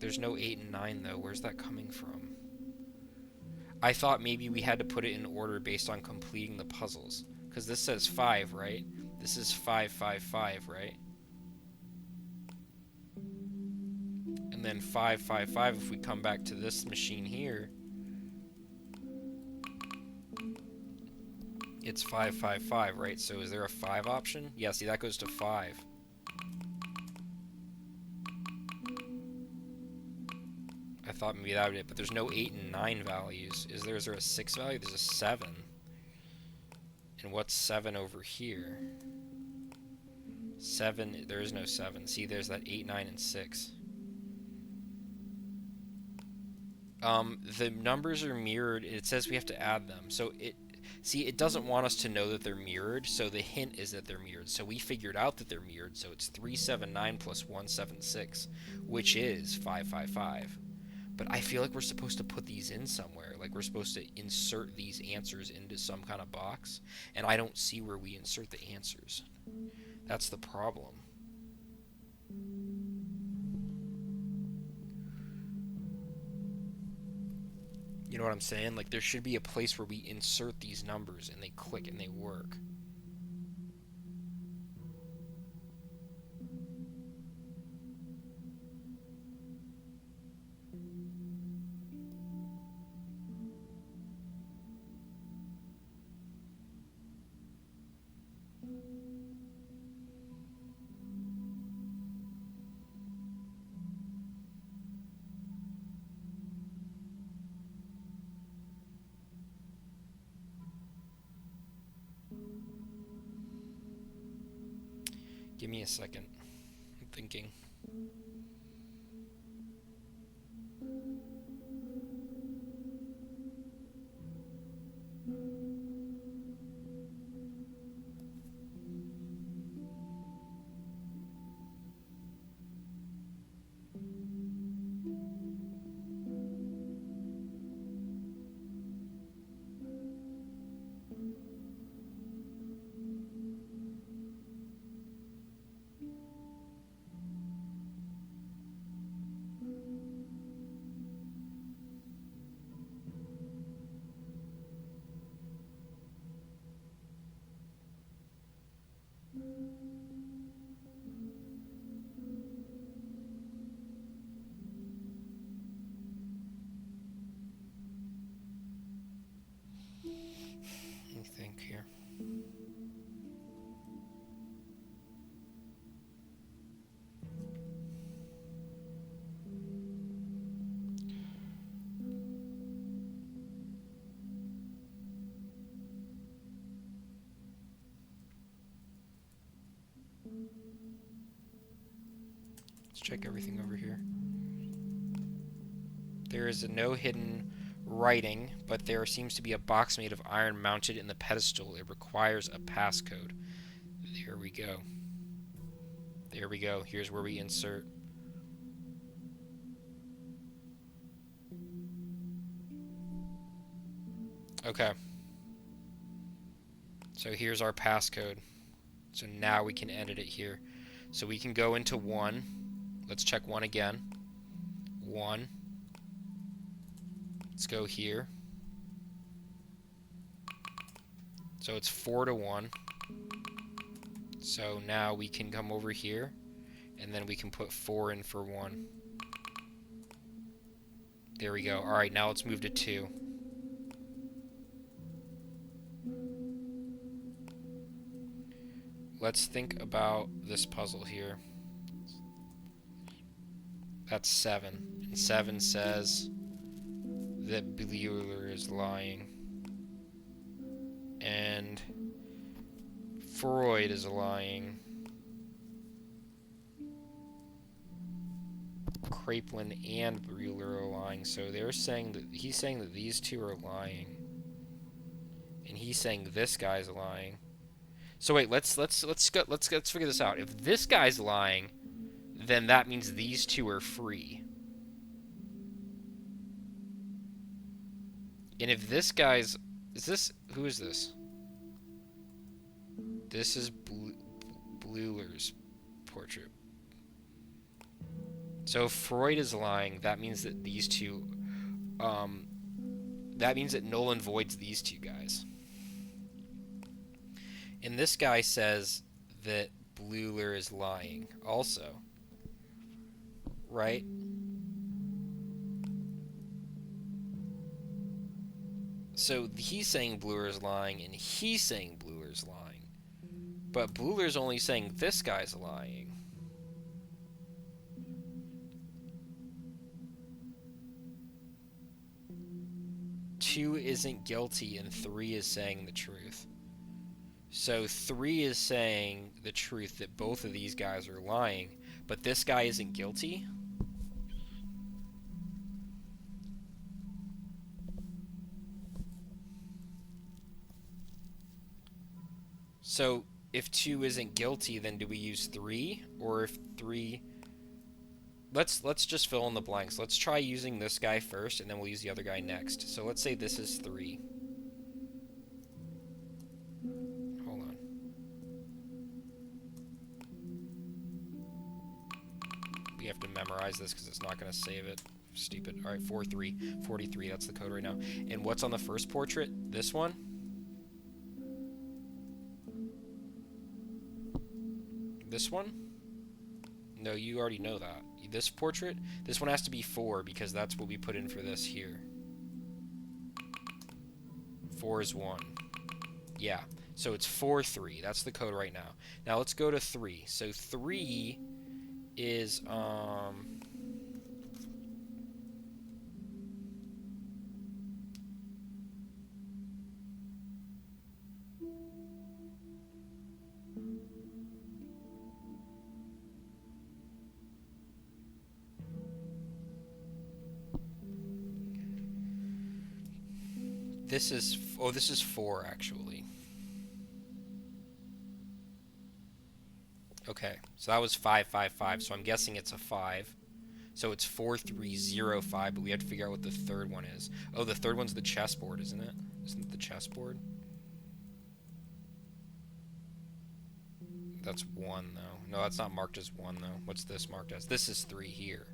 There's no 8 and 9 though. Where's that coming from? I thought maybe we had to put it in order based on completing the puzzles. Because this says 5, right? This is 5, 5, 5, right? And then 5, 5, 5, if we come back to this machine here, it's 5, 5, 5, right? So is there a 5 option? Yeah, see, that goes to 5. I thought maybe that would be it, but there's no 8 and 9 values. Is there a 6 value? There's a 7. And what's 7 over here? 7, there is no 7. See, there's that 8, 9, and 6. The numbers are mirrored. It says we have to add them. So it doesn't want us to know that they're mirrored, so the hint is that they're mirrored. So we figured out that they're mirrored, so it's 379 plus 176, which is 555. But I feel like we're supposed to put these in somewhere. Like we're supposed to insert these answers into some kind of box, and I don't see where we insert the answers. That's the problem. You know what I'm saying? Like, there should be a place where we insert these numbers and they click and they work. Give me a second. I'm thinking. Let me think here. Let's check everything over here. There is no hidden writing, but there seems to be a box made of iron mounted in the pedestal. It requires a passcode. There we go. There we go. Here's where we insert. Okay. So here's our passcode. So now we can edit it here. So we can go into 1. Let's check 1 again. 1. Let's go here. So it's 4 to 1. So now we can come over here, and then we can put 4 in for 1. There we go. Alright, now let's move to 2. Let's think about this puzzle here. That's 7. And 7 says that Bueller is lying. And Freud is lying. Kraepelin and Bueller are lying. So they're saying that he's saying that these two are lying. And he's saying this guy's lying. So wait, let's figure this out. If this guy's lying, then that means these two are free. And if this guy's... Who is this? This is Bueller's portrait. So if Freud is lying, that means that these two... that means that Nolan voids these two guys. And this guy says that Bueller is lying also. Right? So he's saying Bueller is lying, and he's saying Bueller is lying. But Bueller's only saying this guy's lying. Two isn't guilty, and 3 is saying the truth. So 3 is saying the truth that both of these guys are lying, but this guy isn't guilty? So if 2 isn't guilty, then do we use 3? Or if 3... Let's just fill in the blanks. Let's try using this guy first, and then we'll use the other guy next. So let's say this is 3. Hold on. We have to memorize this because it's not going to save it Stupid. All right, 43. 43, that's the code right now. And what's on the first portrait? This one? This one? No, you already know that. This portrait? This one has to be 4 because that's what we put in for this here. 4 is 1. Yeah. So it's 4-3. That's the code right now. Now let's go to 3. So 3 is this is 4 actually. Okay, so that was 555. So I'm guessing it's a 5. So it's 4305, but we have to figure out what the third one is. Oh, the third one's the chessboard, isn't it? Isn't it the chessboard? That's 1 though. No, that's not marked as 1 though. What's this marked as? This is 3 here.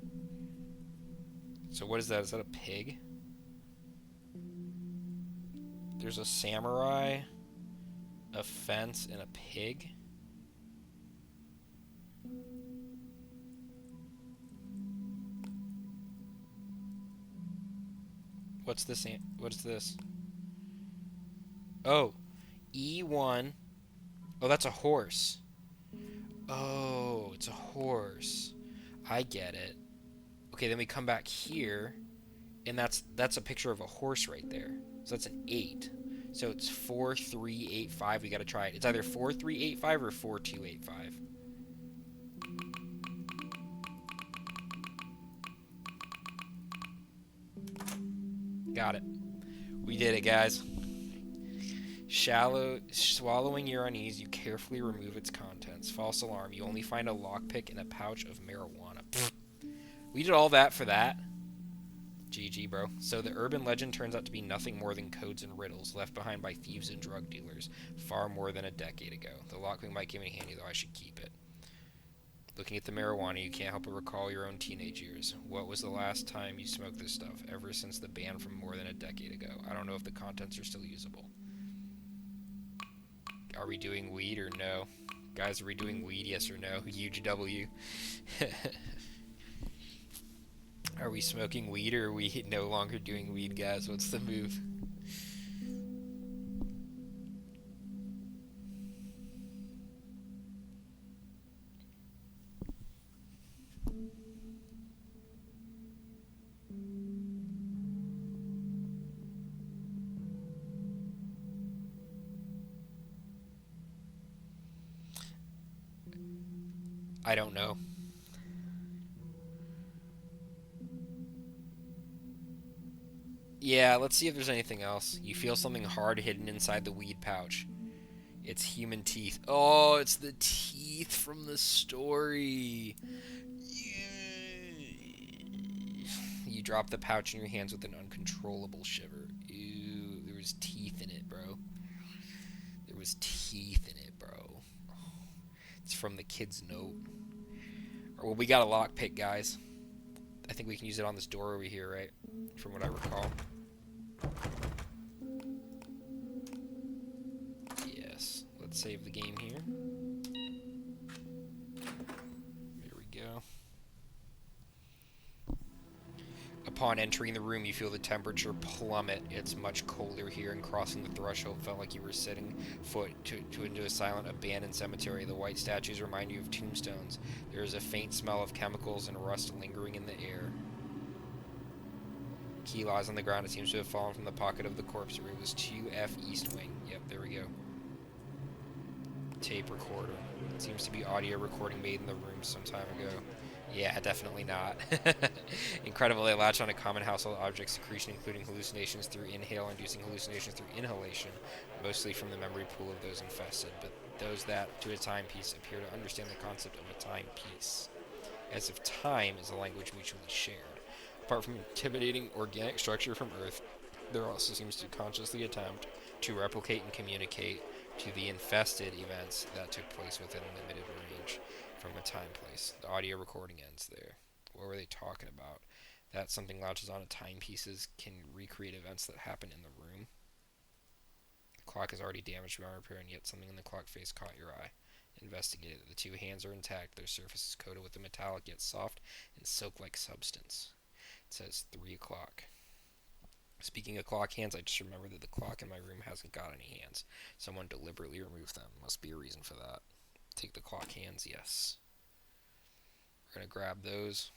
So what is that? Is that a pig? There's a samurai, a fence, and a pig. What's this? What is this? Oh, E1. Oh, that's a horse. Oh, it's a horse. I get it. Okay, then we come back here, and that's a picture of a horse right there. So that's an 8. So it's 4385. We got to try it. It's either 4385 or 4285. Got it. We did it, guys. Swallowing your unease, you carefully remove its contents. False alarm. You only find a lockpick and a pouch of marijuana. Pfft. We did all that for that. GG, bro. So the urban legend turns out to be nothing more than codes and riddles left behind by thieves and drug dealers far more than a decade ago. The lockpick might come in handy, though I should keep it. Looking at the marijuana, you can't help but recall your own teenage years. What was the last time you smoked this stuff? Ever since the ban from more than a decade ago. I don't know if the contents are still usable. Are we doing weed or no? Guys, are we doing weed, yes or no? Huge W. Are we smoking weed or are we no longer doing weed, guys? What's the move? I don't know. Yeah, let's see if there's anything else. You feel something hard hidden inside the weed pouch. It's human teeth. Oh, it's the teeth from the story. You drop the pouch in your hands with an uncontrollable shiver. Ew, there was teeth in it, bro. There was teeth in it, bro. It's from the kid's note. Well, we got a lockpick, guys. I think we can use it on this door over here, right? From what I recall. Yes. Let's save the game here. There we go. Upon entering the room, you feel the temperature plummet. It's much colder here, and crossing the threshold felt like you were setting foot into a silent, abandoned cemetery. The white statues remind you of tombstones. There is a faint smell of chemicals and rust lingering in the air. Key lies on the ground. It seems to have fallen from the pocket of the corpse. It was 2F East Wing. Yep, there we go. Tape recorder. It seems to be audio recording made in the room some time ago. Yeah, definitely not. Incredible, they latch on to common household object secretion, including hallucinations through inhale, inducing hallucinations through inhalation, mostly from the memory pool of those infested, but those that, to a timepiece, appear to understand the concept of a timepiece, as if time is a language mutually shared. Apart from intimidating organic structure from Earth, there also seems to consciously attempt to replicate and communicate to the infested events that took place within a limited range from a time place. The audio recording ends there. What were they talking about? that something latches on to timepieces can recreate events that happen in the room. The clock is already damaged beyond repair, and yet something in the clock face caught your eye. Investigate it. The two hands are intact. Their surface is coated with a metallic yet soft and silk-like substance. It says 3 o'clock. Speaking of clock hands, I just remembered that the clock in my room hasn't got any hands. Someone deliberately removed them. Must be a reason for that. Take the clock hands, yes. We're going to grab those.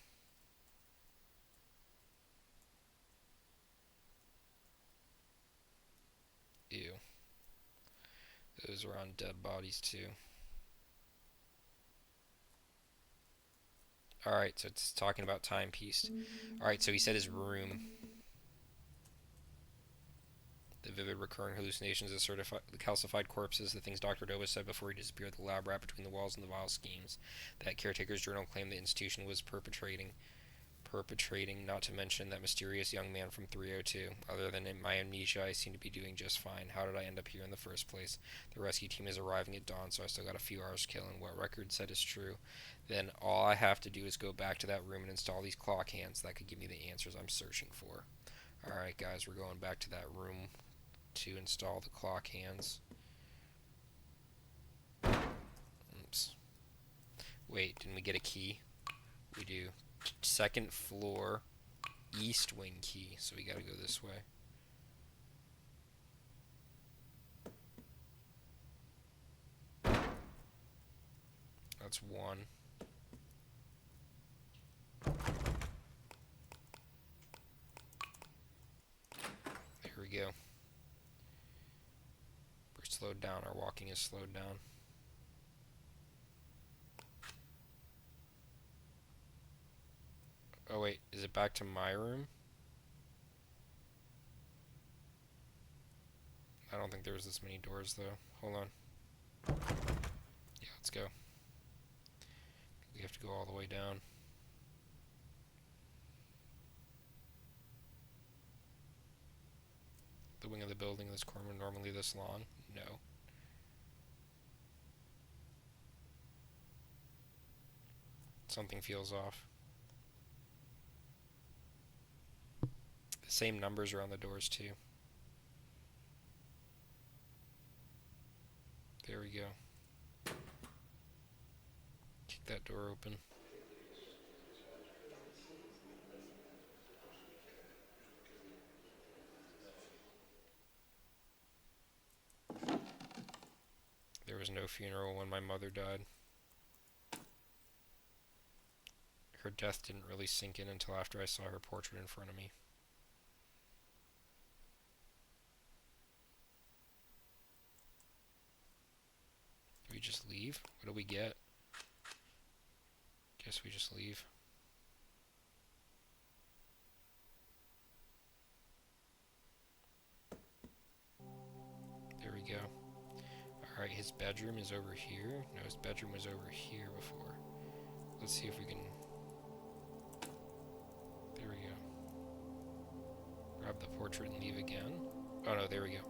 Ew. Those are on dead bodies too. Alright, so it's talking about timepiece. Alright, so he said his room. The vivid recurring hallucinations of the calcified corpses, the things Dr. Doba said before he disappeared, the lab rat between the walls, and the vile schemes that caretaker's journal claimed the institution was perpetrating, not to mention that mysterious young man from 302. Other than in my amnesia, I seem to be doing just fine. How did I end up here in the first place? The rescue team is arriving at dawn, so I still got a few hours to kill, and what Record said is true. Then all I have to do is go back to that room and install these clock hands. That could give me the answers I'm searching for. Alright guys, we're going back to that room to install the clock hands. Oops. Wait, didn't we get a key? We do. Second floor, east wing key, so we gotta go this way. That's one. There we go. We're slowed down, our walking is slowed down. Oh wait, is it back to my room? I don't think there was this many doors though. Hold on. Yeah, let's go. We have to go all the way down. The wing of the building, this corner normally this long? No. Something feels off. The same numbers are on the doors too. There we go. Kick that door open. There was no funeral when my mother died. Her death didn't really sink in until after I saw her portrait in front of me. Do we just leave? What do we get? Guess we just leave. There we go. Alright, his bedroom is over here. No, his bedroom was over here before. Let's see if we can... There we go. Grab the portrait and leave again. Oh no, there we go.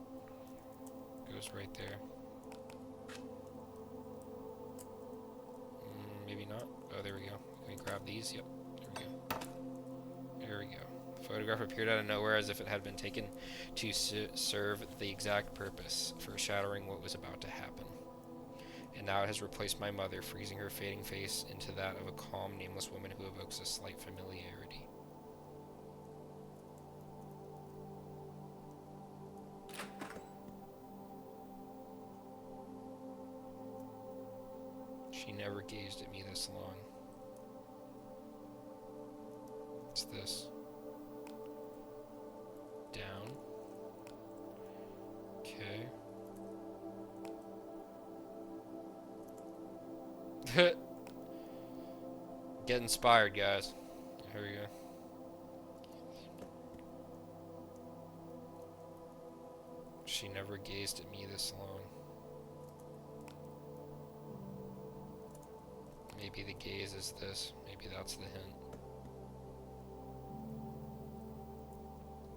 Goes right there. Maybe not. Oh, there we go. Can we grab these? Yep. There we go. There we go. The photograph appeared out of nowhere as if it had been taken to serve the exact purpose, foreshadowing what was about to happen. And now it has replaced my mother, freezing her fading face into that of a calm, nameless woman who evokes a slight familiarity. She never gazed at me this long. What's this? Down. Okay. Get inspired, guys. Here we go. She never gazed at me this long. Maybe the gaze is this. Maybe that's the hint.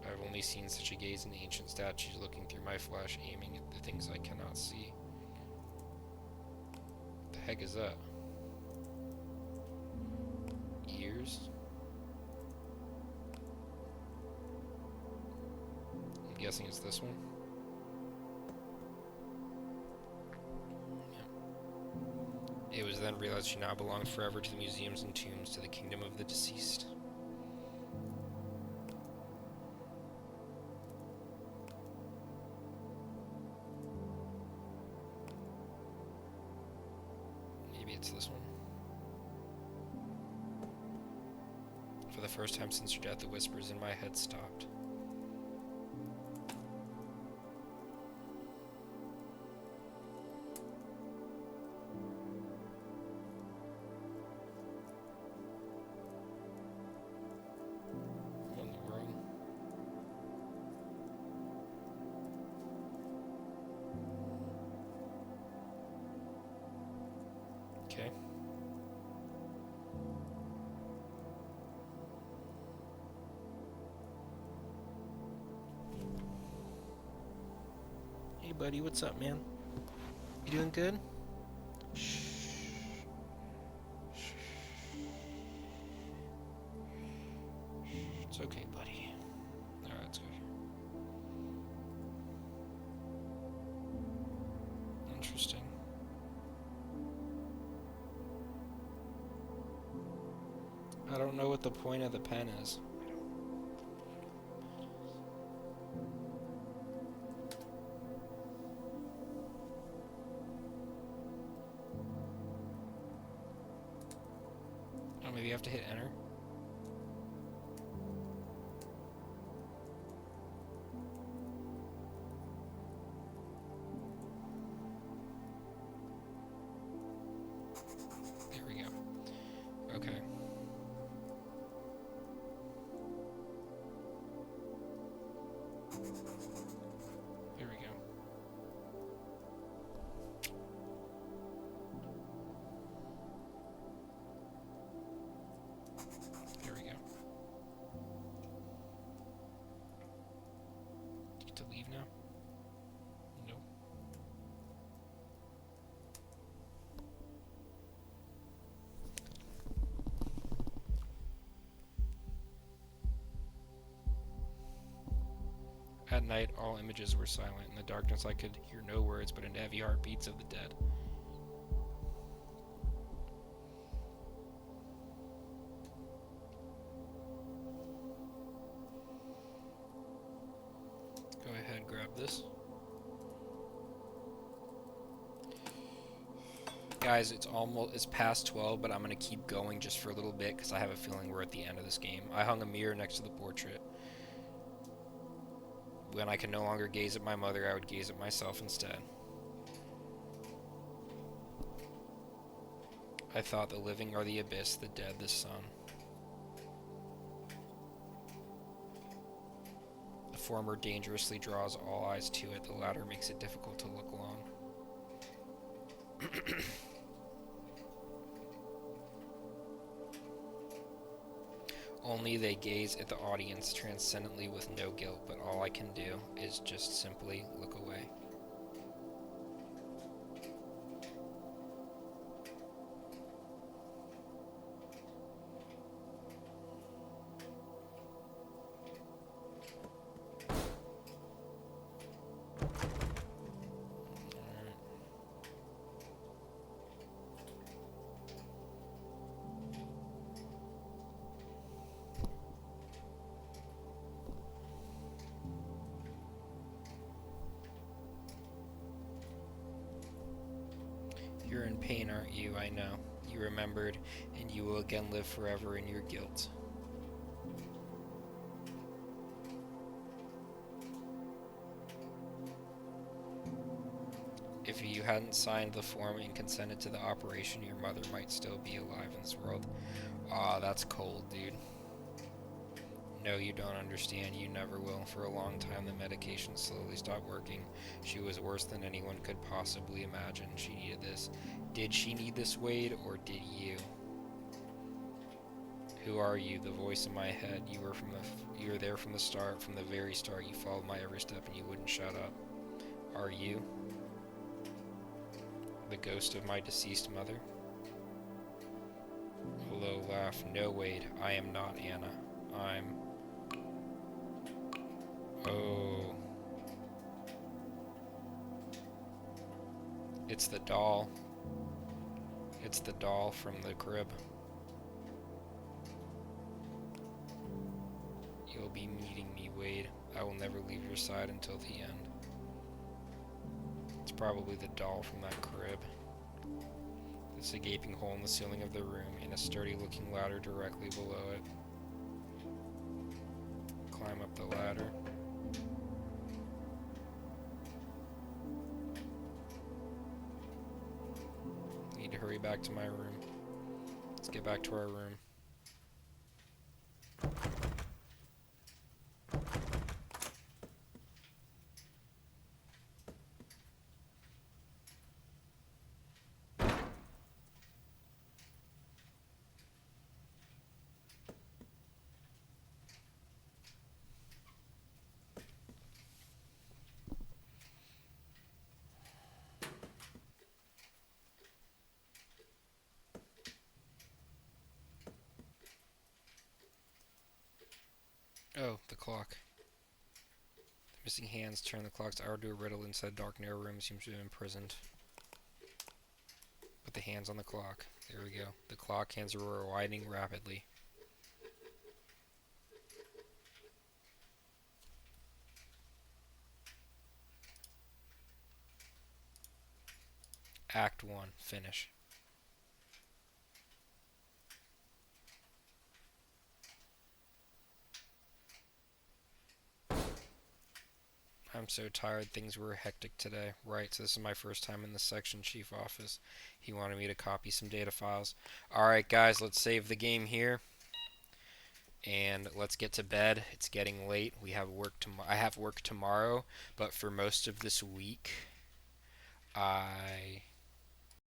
I've only seen such a gaze in ancient statues, looking through my flesh, aiming at the things I cannot see. What the heck is that? Ears? guessing it's this one. It was then realized she now belonged forever to the museums and tombs, to the kingdom of the deceased. Maybe it's this one. For the first time since her death, the whispers in my head stopped. What in the world? Okay. Hey buddy, what's up, man? You doing good? Shh. It's okay, buddy. Alright, let's go here. Interesting. I don't know what the point of the pen is. Oh, maybe you have to hit enter? There we go. Okay. There we go. There we go. Do you get to leave now? Nope. At night, all images were silent. In the darkness, I could hear no words but heavy heartbeats of the dead. Go ahead, grab this. Guys, it's past 12, but I'm gonna keep going just for a little bit because I have a feeling we're at the end of this game. I hung a mirror next to the portrait. When I could no longer gaze at my mother, I would gaze at myself instead. I thought the living are the abyss, the dead the sun. The former dangerously draws all eyes to it, the latter makes it difficult to look long. Only they gaze at the audience transcendently with no guilt, but all I can do is just simply look away. You're in pain, aren't you? I know. You remembered, and you will again live forever in your guilt. If you hadn't signed the form and consented to the operation, your mother might still be alive in this world. Aw, that's cold, dude. No, you don't understand. You never will. For a long time, the medication slowly stopped working. She was worse than anyone could possibly imagine. She needed this. Did she need this, Wade, or did you? Who are you? The voice in my head. You were there from the start, from the very start. You followed my every step, and you wouldn't shut up. Are you the ghost of my deceased mother? A low laugh. No, Wade. I am not Anna. I'm... Oh, It's the doll. It's the doll from the crib. You'll be meeting me, Wade. I will never leave your side until the end. It's probably the doll from that crib. There's a gaping hole in the ceiling of the room and a sturdy-looking ladder directly below it. Climb up the ladder. Need to hurry back to my room. Let's get back to our room. Oh, the clock. The missing hands turn the clock's hour to a riddle inside a dark, narrow room seems to be imprisoned. Put the hands on the clock. There we go. The clock hands are widening rapidly. Act 1. Finish. I'm so tired. Things were hectic today. Right, so this is my first time in the section chief office. He wanted me to copy some data files. Alright guys, let's save the game here. And let's get to bed. It's getting late. We have work I have work tomorrow, but for most of this week, I